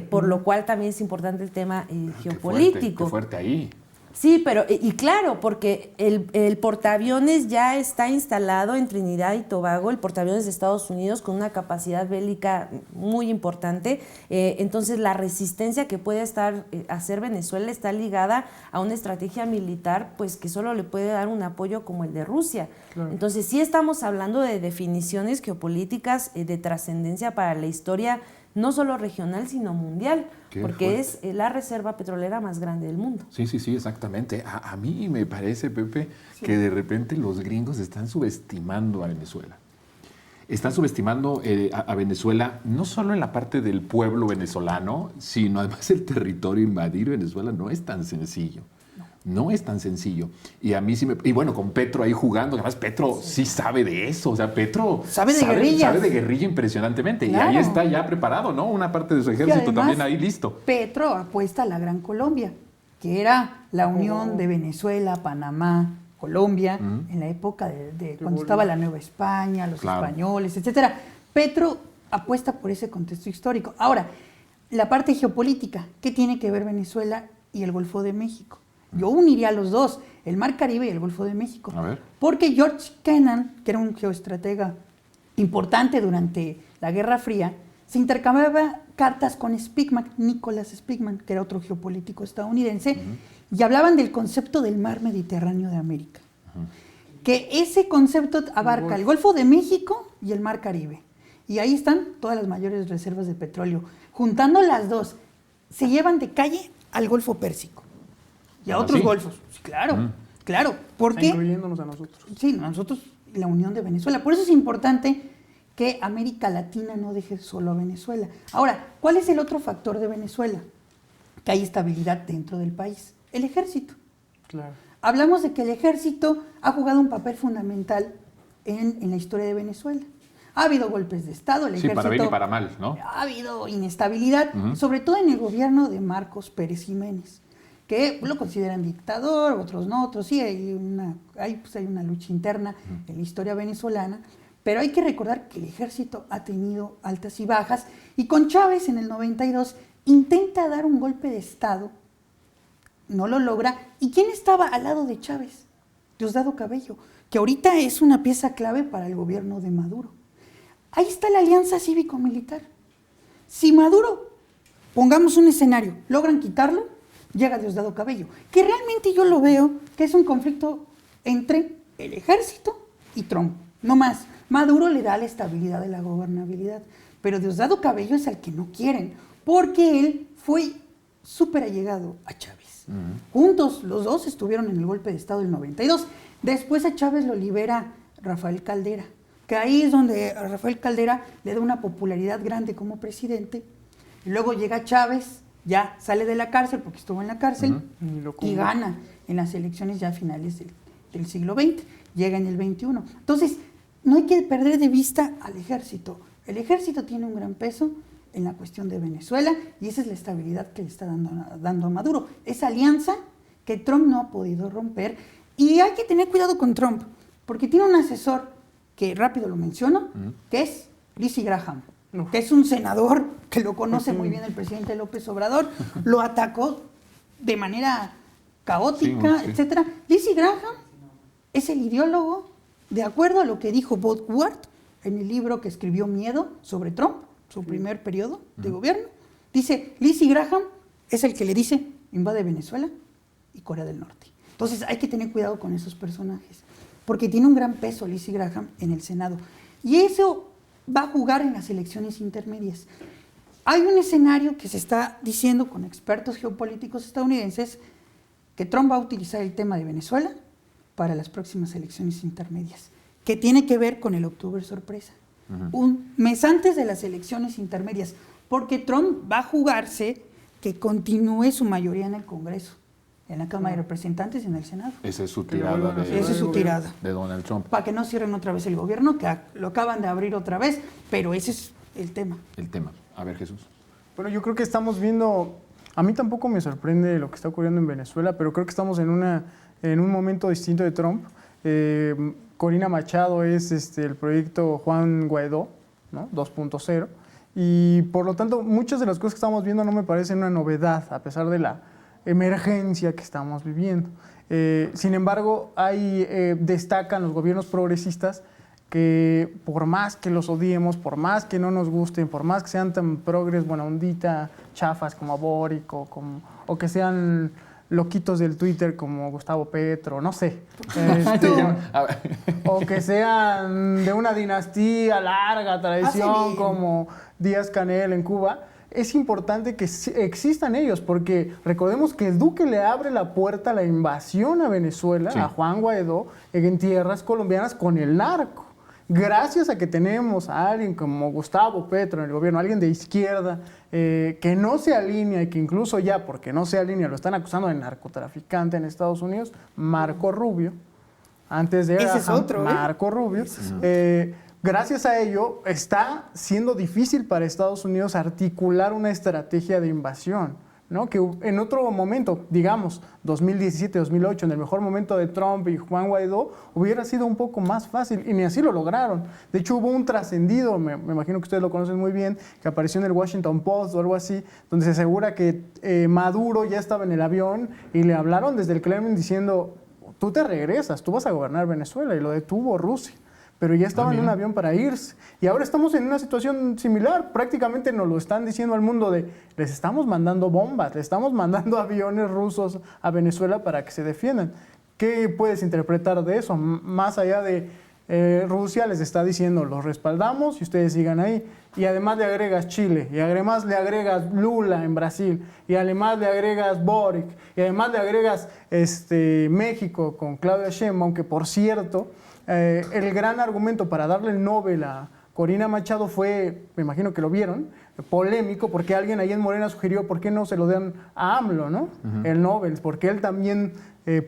por lo cual también es importante el tema geopolítico. Qué fuerte ahí. Sí, pero y claro, porque el portaaviones ya está instalado en Trinidad y Tobago, el portaaviones de Estados Unidos con una capacidad bélica muy importante. Entonces la resistencia que puede hacer Venezuela está ligada a una estrategia militar pues que solo le puede dar un apoyo como el de Rusia. Claro. Entonces sí estamos hablando de definiciones geopolíticas de trascendencia para la historia, no solo regional, sino mundial, porque es la reserva petrolera más grande del mundo. Sí, exactamente. A mí me parece, Pepe, que de repente los gringos están subestimando a Venezuela. Están subestimando a Venezuela no solo en la parte del pueblo venezolano, sino además el territorio. Invadir Venezuela no es tan sencillo. No es tan sencillo. Y a mí sí y bueno, con Petro ahí jugando, además Petro sí sabe de eso. O sea, Petro sabe de guerrilla impresionantemente. Claro. Y ahí está ya preparado, ¿no? Una parte de su ejército además, también ahí listo. Petro apuesta a la Gran Colombia, que era la unión de Venezuela, Panamá, Colombia, en la época de cuando estaba la Nueva España, los españoles, etcétera. Petro apuesta por ese contexto histórico. Ahora, la parte geopolítica, ¿qué tiene que ver Venezuela y el Golfo de México? Yo uniría a los dos. el Mar Caribe y el Golfo de México. A ver. Porque George Kennan, que era un geoestratega importante durante la Guerra Fría, se intercambiaba cartas con Nicholas Spigman, que era otro geopolítico estadounidense, y hablaban del concepto del mar Mediterráneo de América. Que ese concepto abarca el Golfo de México y el Mar Caribe. Y ahí están todas las mayores reservas de petróleo. Juntando las dos, se llevan de calle al Golfo Pérsico y a otros golfos. Sí, claro, claro. ¿Por qué? Incluyéndonos a nosotros. Sí, nosotros y la Unión de Venezuela. Por eso es importante que América Latina no deje solo a Venezuela. Ahora, ¿cuál es el otro factor de Venezuela? Que hay estabilidad dentro del país. El ejército. Claro. Hablamos de que el ejército ha jugado un papel fundamental en la historia de Venezuela. Ha habido golpes de Estado, el ejército... para bien y para mal, ¿no? Ha habido inestabilidad, sobre todo en el gobierno de Marcos Pérez Jiménez, que lo consideran dictador, otros no, otros sí, hay una lucha interna en la historia venezolana, pero hay que recordar que el ejército ha tenido altas y bajas, y con Chávez en el 92 intenta dar un golpe de Estado, no lo logra. ¿Y quién estaba al lado de Chávez? Diosdado Cabello, que ahorita es una pieza clave para el gobierno de Maduro. Ahí está la alianza cívico-militar. Si Maduro, pongamos un escenario, logran quitarlo, llega Diosdado Cabello, que realmente yo lo veo que es un conflicto entre el ejército y Trump, no más. Maduro le da la estabilidad de la gobernabilidad, pero Diosdado Cabello es al que no quieren, porque él fue súper allegado a Chávez. Juntos, los dos estuvieron en el golpe de Estado del 92. Después a Chávez lo libera Rafael Caldera, que ahí es donde a Rafael Caldera le da una popularidad grande como presidente. Y luego llega Chávez, ya sale de la cárcel porque estuvo en la cárcel y gana en las elecciones ya a finales del siglo XX, llega en el XXI. Entonces, no hay que perder de vista al ejército. El ejército tiene un gran peso en la cuestión de Venezuela y esa es la estabilidad que le está dando a Maduro. Esa alianza que Trump no ha podido romper, y hay que tener cuidado con Trump, porque tiene un asesor que rápido lo menciono, que es Lindsey Graham, que es un senador que lo conoce muy bien el presidente López Obrador, lo atacó de manera caótica, etcétera. Lindsey Graham es el ideólogo, de acuerdo a lo que dijo Bob Woodward en el libro que escribió Miedo sobre Trump, su primer periodo de gobierno. Dice, Lindsey Graham es el que le dice, invade Venezuela y Corea del Norte. Entonces hay que tener cuidado con esos personajes, porque tiene un gran peso Lindsey Graham en el Senado. Y eso va a jugar en las elecciones intermedias. Hay un escenario que se está diciendo con expertos geopolíticos estadounidenses que Trump va a utilizar el tema de Venezuela para las próximas elecciones intermedias, que tiene que ver con el octubre sorpresa. Un mes antes de las elecciones intermedias, porque Trump va a jugarse que continúe su mayoría en el Congreso, en la Cámara de Representantes y en el Senado. Esa es su tirada de Donald Trump. Para que no cierren otra vez el gobierno, que lo acaban de abrir otra vez, pero ese es el tema. El tema. A ver, Jesús. Bueno, yo creo que estamos viendo, a mí tampoco me sorprende lo que está ocurriendo en Venezuela, pero creo que estamos en un momento distinto de Trump. Corina Machado es el proyecto Juan Guaidó, ¿no? 2.0, y por lo tanto muchas de las cosas que estamos viendo no me parecen una novedad, a pesar de la emergencia que estamos viviendo. Sin embargo, destacan los gobiernos progresistas que por más que los odiemos, por más que no nos gusten, por más que sean tan progres, buena ondita, chafas como Boric o que sean loquitos del Twitter como Gustavo Petro, no sé. O que sean de una dinastía larga tradición como Díaz-Canel en Cuba. Es importante que existan ellos, porque recordemos que Duque le abre la puerta a la invasión a Venezuela, a Juan Guaidó, en tierras colombianas con el narco. Gracias a que tenemos a alguien como Gustavo Petro en el gobierno, alguien de izquierda, que no se alinea y que incluso ya, porque no se alinea, lo están acusando de narcotraficante en Estados Unidos, Marco Rubio. Antes de ese es otro, Marco Rubio. Gracias a ello, está siendo difícil para Estados Unidos articular una estrategia de invasión, ¿no? Que en otro momento, digamos, 2017, 2008, en el mejor momento de Trump y Juan Guaidó, hubiera sido un poco más fácil, y ni así lo lograron. De hecho, hubo un trascendido, me imagino que ustedes lo conocen muy bien, que apareció en el Washington Post o algo así, donde se asegura que Maduro ya estaba en el avión y le hablaron desde el Kremlin diciendo: tú te regresas, tú vas a gobernar Venezuela, y lo detuvo Rusia. Pero ya estaba en un avión para irse. Y ahora estamos en una situación similar. Prácticamente nos lo están diciendo al mundo les estamos mandando bombas, les estamos mandando aviones rusos a Venezuela para que se defiendan. ¿Qué puedes interpretar de eso? Más allá de Rusia les está diciendo, los respaldamos y ustedes sigan ahí. Y además le agregas Chile, y además le agregas Lula en Brasil, y además le agregas Boric, y además le agregas México con Claudia Sheinbaum, aunque por cierto, el gran argumento para darle el Nobel a Corina Machado fue, me imagino que lo vieron, polémico, porque alguien ahí en Morena sugirió por qué no se lo dan a AMLO, ¿no? El Nobel, porque él también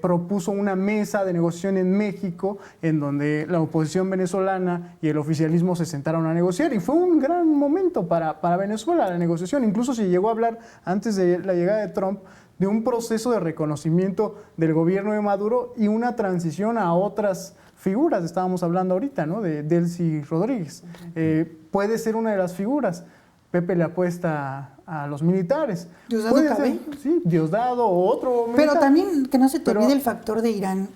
propuso una mesa de negociación en México en donde la oposición venezolana y el oficialismo se sentaron a negociar, y fue un gran momento para Venezuela la negociación. Incluso se llegó a hablar antes de la llegada de Trump de un proceso de reconocimiento del gobierno de Maduro y una transición a otras figuras. Estábamos hablando ahorita, ¿no? De Delcy Rodríguez. Puede ser una de las figuras. Pepe le apuesta a los militares. Diosdado Cabello. Sí, Diosdado o otro militar. Pero también que no se te olvide el factor de Irán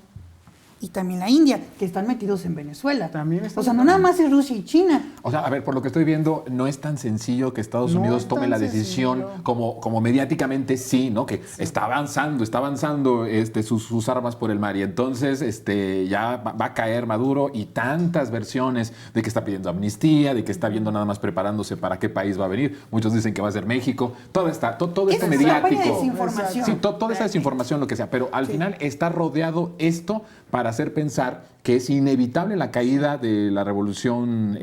y también la India, que están metidos en Venezuela. O sea, no nada más es Rusia y China. O sea, a ver, por lo que estoy viendo, no es tan sencillo que Estados Unidos tome la decisión como mediáticamente sí, ¿no? Que está avanzando sus armas por el mar, y entonces ya va a caer Maduro, y tantas versiones de que está pidiendo amnistía, de que está viendo nada más preparándose para qué país va a venir. Muchos dicen que va a ser México. Todo este mediático. Desinformación. Sí, toda esa desinformación, lo que sea. Pero al final está rodeado esto para hacer pensar que es inevitable la caída de la revolución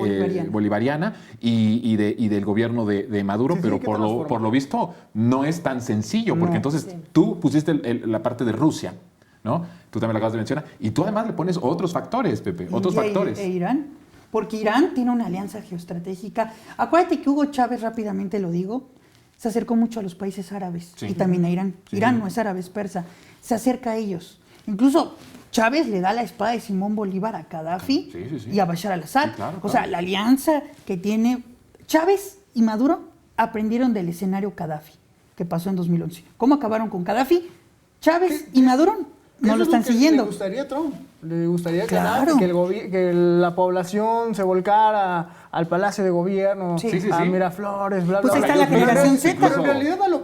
bolivariana y del gobierno de Maduro, pero por lo visto no es tan sencillo, porque entonces tú pusiste la parte de Rusia, ¿no? Tú también la acabas de mencionar, y tú además le pones otros factores, Pepe, otros factores. Irán, porque Irán tiene una alianza geoestratégica. Acuérdate que Hugo Chávez, rápidamente lo digo, se acercó mucho a los países árabes y también a Irán. Irán no es árabe, es persa. Se acerca a ellos. Incluso Chávez le da la espada de Simón Bolívar a Gaddafi y a Bashar al-Assad. O sea, la alianza que tiene Chávez y Maduro aprendieron del escenario Gaddafi, que pasó en 2011. ¿Cómo acabaron con Gaddafi? Chávez y Maduro no lo están siguiendo. ¿Le gustaría a Trump? ¿Le gustaría que la población se volcara al Palacio de Gobierno, a Miraflores, bla, bla, bla? Pues está la generación Z. Pero en realidad a lo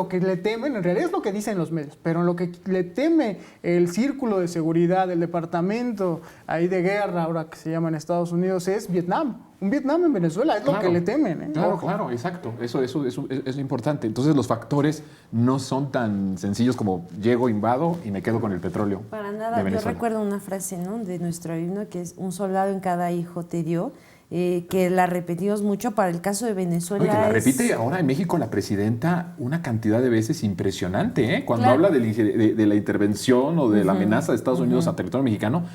que le temen, en realidad es lo que dicen los medios, pero en lo que le teme el círculo de seguridad, el departamento ahí de guerra, ahora que se llama en Estados Unidos, es Vietnam. Un Vietnam en Venezuela es lo que le temen. Claro, exacto. Eso es importante. Entonces los factores no son tan sencillos como llego, invado y me quedo con el petróleo. Para nada. Yo recuerdo una frase, ¿no?, de nuestro himno, que es: un soldado en cada hijo te dio, que la repetimos mucho para el caso de Venezuela. Oye, la repite ahora en México la presidenta una cantidad de veces impresionante, ¿eh? Cuando habla de la intervención o de la amenaza de Estados Unidos al territorio mexicano,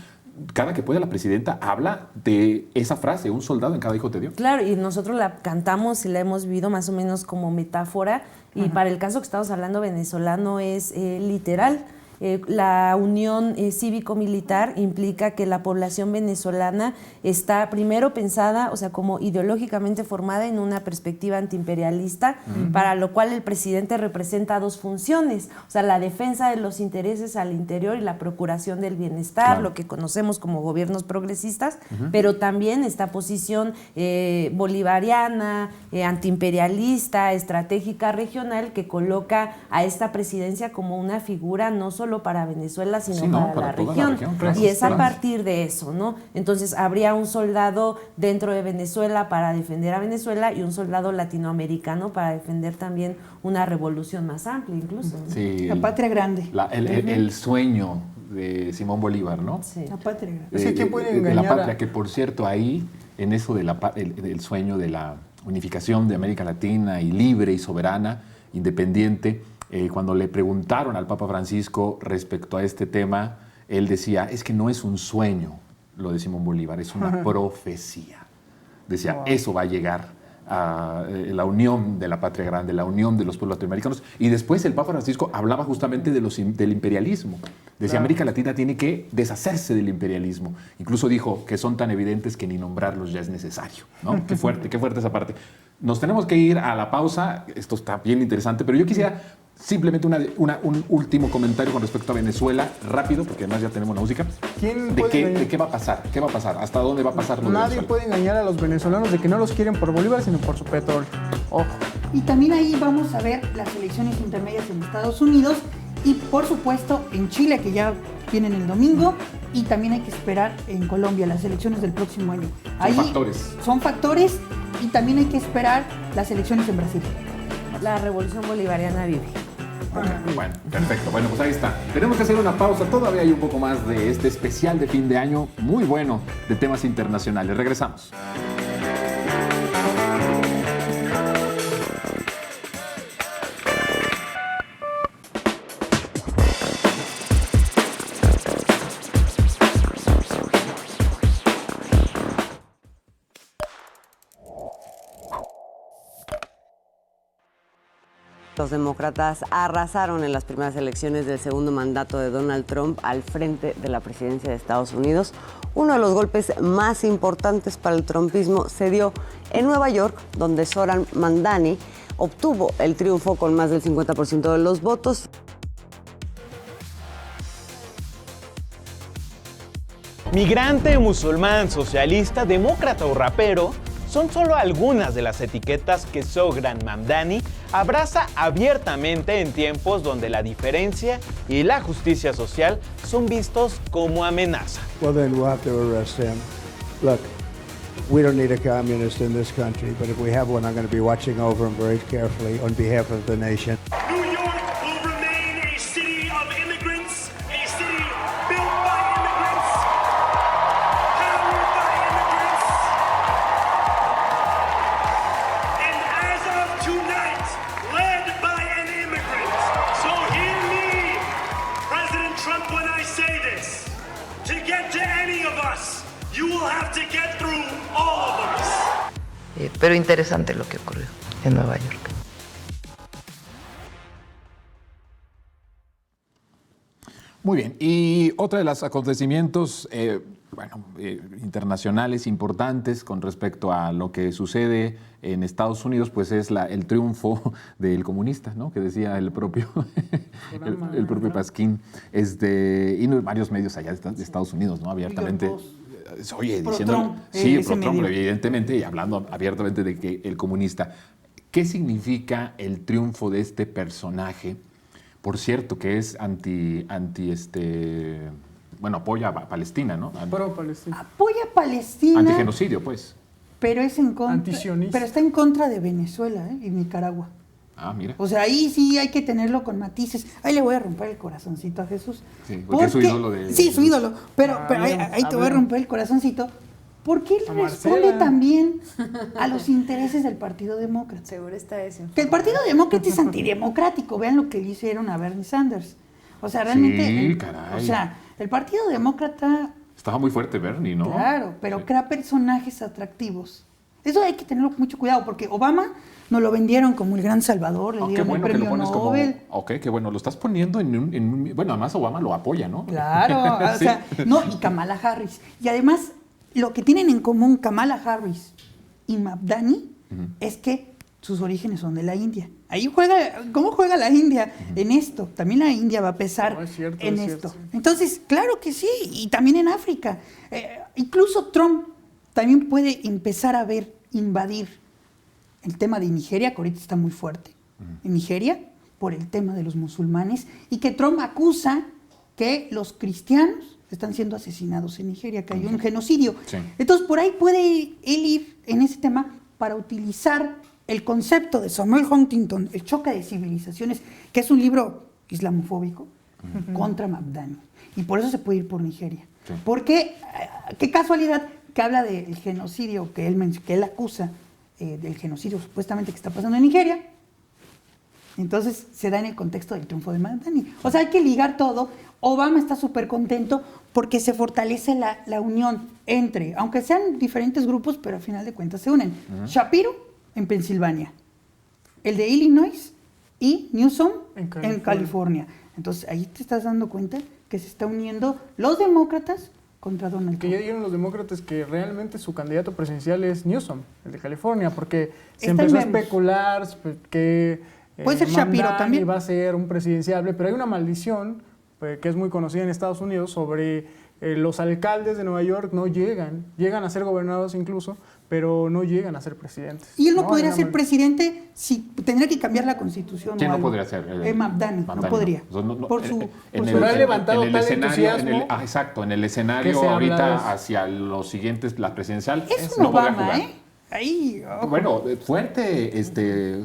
cada que puede la presidenta habla de esa frase: un soldado en cada hijo te dio. Claro, y nosotros la cantamos y la hemos vivido más o menos como metáfora, y para el caso que estamos hablando venezolano es literal. La unión cívico-militar implica que la población venezolana está primero pensada, o sea, como ideológicamente formada en una perspectiva antiimperialista, para lo cual el presidente representa dos funciones, o sea, la defensa de los intereses al interior y la procuración del bienestar, lo que conocemos como gobiernos progresistas, pero también esta posición bolivariana, antiimperialista, estratégica regional, que coloca a esta presidencia como una figura no solo para Venezuela, sino para la región. Y es a partir de eso, ¿no? Entonces habría un soldado dentro de Venezuela para defender a Venezuela y un soldado latinoamericano para defender también una revolución más amplia, incluso, ¿no? La patria grande. El sueño de Simón Bolívar, ¿no? La patria grande. ¿Quién puede engañar de la patria, que por cierto ahí, en eso del sueño de la unificación de América Latina y libre y soberana, independiente, cuando le preguntaron al Papa Francisco respecto a este tema, él decía: es que no es un sueño lo de Simón Bolívar, es una profecía. Decía, eso va a llegar a la unión de la patria grande, la unión de los pueblos latinoamericanos. Y después el Papa Francisco hablaba justamente del imperialismo. Decía, América Latina tiene que deshacerse del imperialismo. Incluso dijo que son tan evidentes que ni nombrarlos ya es necesario, ¿no? Qué fuerte esa parte. Nos tenemos que ir a la pausa. Esto está bien interesante, pero yo quisiera Simplemente un último comentario con respecto a Venezuela, rápido, porque además ya tenemos la música. ¿De qué va a pasar? ¿Qué va a pasar? ¿Hasta dónde va a pasar lo de Nadie Venezuela? puede engañar a los venezolanos de que no los quieren por Bolívar, sino por su petróleo. Ojo. Y también ahí vamos a ver las elecciones intermedias en Estados Unidos y, por supuesto, en Chile, que ya vienen el domingo, y también hay que esperar en Colombia las elecciones del próximo año. Ahí son factores y también hay que esperar las elecciones en Brasil. La revolución bolivariana vive. Bueno, perfecto. Bueno, pues ahí está. Tenemos que hacer una pausa. Todavía hay un poco más de este especial de fin de año muy bueno de temas internacionales. Regresamos. Los demócratas arrasaron en las primeras elecciones del segundo mandato de Donald Trump al frente de la presidencia de Estados Unidos. Uno de los golpes más importantes para el trumpismo se dio en Nueva York, donde Zohran Mamdani obtuvo el triunfo con más del 50% de los votos. Migrante, musulmán, socialista, demócrata o rapero son solo algunas de las etiquetas que Zohran Mamdani abraza abiertamente en tiempos donde la diferencia y la justicia social son vistos como amenaza. Well, then we'll have to arrest him. Look, we don't need a communist in this country, but if we have one, I'm going to be watching over him very carefully on behalf of the nation. New York will remain a city of immigrants, a city built by immigrants, powered by immigrants. And as of tonight, led by an immigrant. So hear me, President Trump, when I say this. To get to any of us, you will have to get through all of us. Pero interesante lo que ocurrió en Nueva York. Muy bien, y otro de los acontecimientos internacionales importantes con respecto a lo que sucede en Estados Unidos, pues es el triunfo del comunista, ¿no? Que decía el propio el propio Pasquín, y varios medios allá de Estados Unidos, ¿no? Abiertamente. Oye, diciendo, sí, pro-Trump, evidentemente, y hablando abiertamente de que el comunista. ¿Qué significa el triunfo de este personaje? Por cierto, que es apoya a Palestina, ¿no? Pro-Palestina. Apoya a Palestina. Antigenocidio, pues. Pero es en contra. Antisionista. Pero está en contra de Venezuela y Nicaragua. Ah, mira. O sea, ahí sí hay que tenerlo con matices. Ahí le voy a romper el corazoncito a Jesús. Sí, porque es su ídolo de... Sí, su ídolo. Pero ahí te voy a romper el corazoncito. Porque él responde también a los intereses del Partido Demócrata. Seguro está eso. Que el Partido Demócrata es antidemocrático. Vean lo que le hicieron a Bernie Sanders. O sea, realmente... Sí, caray. O sea, el Partido Demócrata... Estaba muy fuerte Bernie, ¿no? Claro, pero crea personajes atractivos. Eso hay que tenerlo mucho cuidado, porque Obama nos lo vendieron como el gran salvador, le dieron el premio Nobel. Ok, qué bueno, lo estás poniendo bueno, además Obama lo apoya, ¿no? Claro, o sea, no, y Kamala Harris. Y además, lo que tienen en común Kamala Harris y Mamdani es que sus orígenes son de la India. Ahí ¿cómo juega la India en esto? También la India va a pesar en esto. Entonces, claro que sí, y también en África. Incluso Trump también puede empezar a invadir el tema de Nigeria, que ahorita está muy fuerte en Nigeria, por el tema de los musulmanes, y que Trump acusa que los cristianos están siendo asesinados en Nigeria, que hay un genocidio. Sí. Entonces, por ahí puede él ir en ese tema para utilizar el concepto de Samuel Huntington, El choque de civilizaciones, que es un libro islamofóbico, contra Mamdani. Y por eso se puede ir por Nigeria. Sí. Porque, qué casualidad que habla del genocidio que él acusa, del genocidio supuestamente que está pasando en Nigeria. Entonces se da en el contexto del triunfo de Mamdani. O sea, hay que ligar todo. Obama está súper contento porque se fortalece la unión entre, aunque sean diferentes grupos, pero al final de cuentas se unen. Shapiro en Pensilvania, el de Illinois y Newsom en California. Entonces ahí te estás dando cuenta que se está uniendo los demócratas contra Donald Trump. Que ya dijeron los demócratas que realmente su candidato presidencial es Newsom, el de California, porque se empezó a especular que Puede ser Shapiro Mamdani también. va a ser un presidenciable, pero hay una maldición que es muy conocida en Estados Unidos sobre los alcaldes de Nueva York no llegan a ser gobernados incluso, pero no llegan a ser presidentes. Y él no podría ser presidente si tendría que cambiar la constitución. ¿Quién o no algo. podría ser? Mamdani, no podría. Por ha levantado tal entusiasmo. Exacto, en el escenario ahorita hacia los siguientes, la presidencial. Es un Obama, ¿eh? Ahí, bueno, fuerte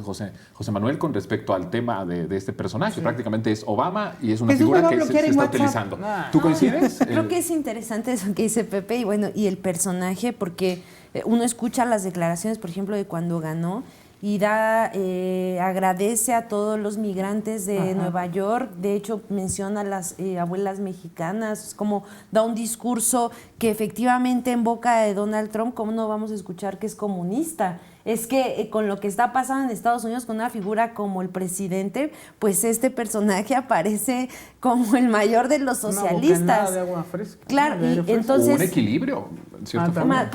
José Manuel con respecto al tema de este personaje. Prácticamente es Obama y es una figura que se está utilizando. ¿Tú coincides? Creo que es interesante eso que dice Pepe y bueno, y el personaje, porque uno escucha las declaraciones, por ejemplo, de cuando ganó y agradece a todos los migrantes de Nueva York. De hecho, menciona a las abuelas mexicanas, como da un discurso que efectivamente en boca de Donald Trump, ¿cómo no vamos a escuchar que es comunista? Es que con lo que está pasando en Estados Unidos con una figura como el presidente, pues este personaje aparece como el mayor de los socialistas. Una bocanada de agua fresca. Claro, y entonces... un equilibio, en cierta forma.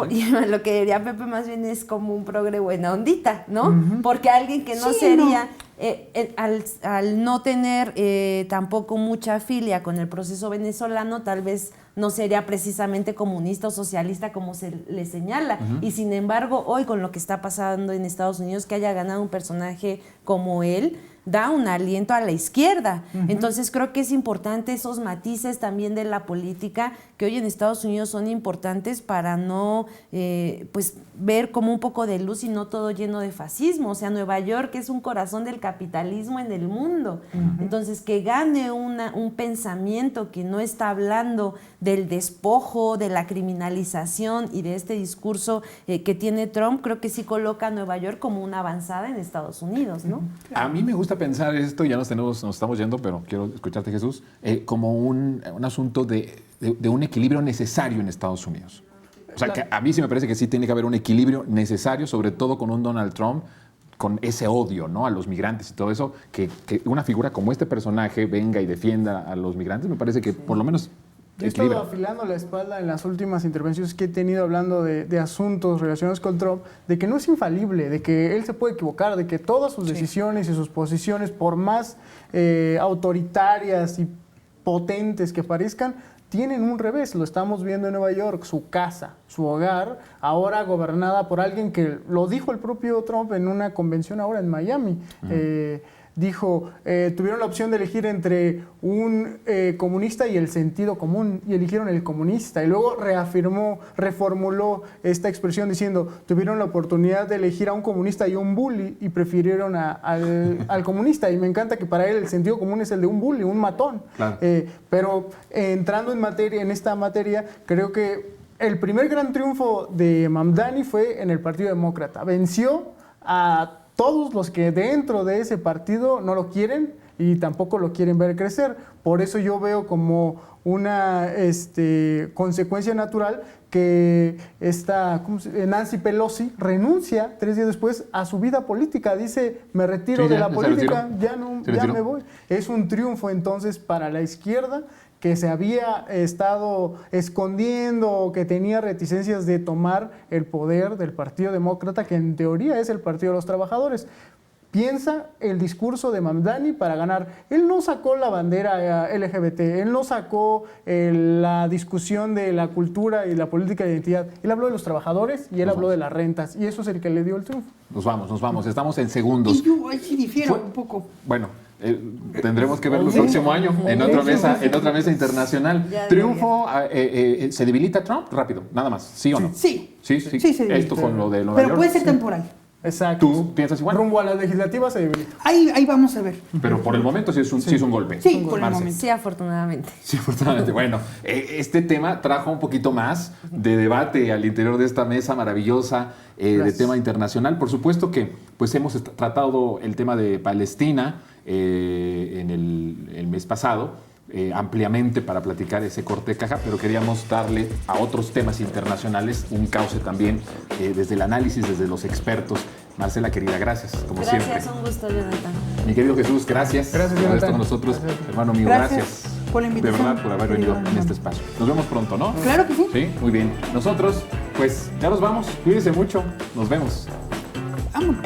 Lo que diría Pepe más bien es como un progre buena ondita, ¿no? Porque alguien que no sería... al no tener tampoco mucha filia con el proceso venezolano, tal vez no sería precisamente comunista o socialista como se le señala. Y sin embargo, hoy con lo que está pasando en Estados Unidos, que haya ganado un personaje como él, da un aliento a la izquierda. Entonces creo que es importante esos matices también de la política que hoy en Estados Unidos son importantes para no pues ver como un poco de luz y no todo lleno de fascismo. O sea, Nueva York es un corazón del capitalismo en el mundo. Entonces que gane un pensamiento que no está hablando del despojo, de la criminalización y de este discurso que tiene Trump, creo que sí coloca a Nueva York como una avanzada en Estados Unidos, ¿no? A mí me gusta pensar esto, ya nos estamos yendo, pero quiero escucharte, Jesús, como un asunto de un equilibrio necesario en Estados Unidos. O sea, que a mí sí me parece que sí tiene que haber un equilibrio necesario, sobre todo con un Donald Trump, con ese odio, ¿no?, a los migrantes y todo eso, que una figura como este personaje venga y defienda a los migrantes, me parece que por lo menos he estado afilando la espalda en las últimas intervenciones que he tenido hablando de asuntos relacionados con Trump, de que no es infalible, de que él se puede equivocar, de que todas sus decisiones y sus posiciones, por más autoritarias y potentes que parezcan, tienen un revés. Lo estamos viendo en Nueva York, su casa, su hogar, ahora gobernada por alguien que lo dijo el propio Trump en una convención ahora en Miami. Dijo, tuvieron la opción de elegir entre un comunista y el sentido común, y eligieron el comunista. Y luego reformuló esta expresión diciendo, tuvieron la oportunidad de elegir a un comunista y un bully, y prefirieron al comunista. Y me encanta que para él el sentido común es el de un bully, un matón. Claro. Pero entrando en esta materia, creo que el primer gran triunfo de Mamdani fue en el Partido Demócrata. Venció a todos los que dentro de ese partido no lo quieren y tampoco lo quieren ver crecer. Por eso yo veo como una consecuencia natural que Nancy Pelosi renuncia 3 días después a su vida política. Dice, me retiro de la política, ya me voy. Es un triunfo entonces para la izquierda, que se había estado escondiendo, que tenía reticencias de tomar el poder del Partido Demócrata, que en teoría es el Partido de los Trabajadores. Piensa el discurso de Mamdani para ganar. Él no sacó la bandera LGBT, él no sacó la discusión de la cultura y la política de identidad. Él habló de los trabajadores y él habló de las rentas, y eso es el que le dio el triunfo. Nos vamos, estamos en segundos. Y yo ahí sí difiero un poco. Bueno, tendremos que verlo el próximo año en otra mesa internacional. Triunfo, ¿se debilita Trump? Rápido, nada más, ¿sí o no? Sí. Esto con lo de Nueva York. Pero puede ser temporal. Exacto. ¿Tú piensas igual? Rumbo a las legislativas se debilita. Ahí vamos a ver. Pero por el momento sí es un golpe. Sí, por el momento. Sí, afortunadamente. Sí, afortunadamente. Bueno, este tema trajo un poquito más de debate al interior de esta mesa maravillosa de tema internacional. Por supuesto que pues hemos tratado el tema de Palestina en el mes pasado, ampliamente para platicar ese corte de caja, pero queríamos darle a otros temas internacionales un cauce también desde el análisis, desde los expertos. Marcela, querida, gracias, como siempre. Gracias, un gusto, Jonathan. Mi querido Jesús, gracias por estar con nosotros. Gracias. Hermano mío, gracias por la invitación. De verdad, por haber venido en este espacio. Nos vemos pronto, ¿no? Claro que sí. Sí, muy bien. Nosotros, pues, ya nos vamos. Cuídense mucho. Nos vemos. Vámonos.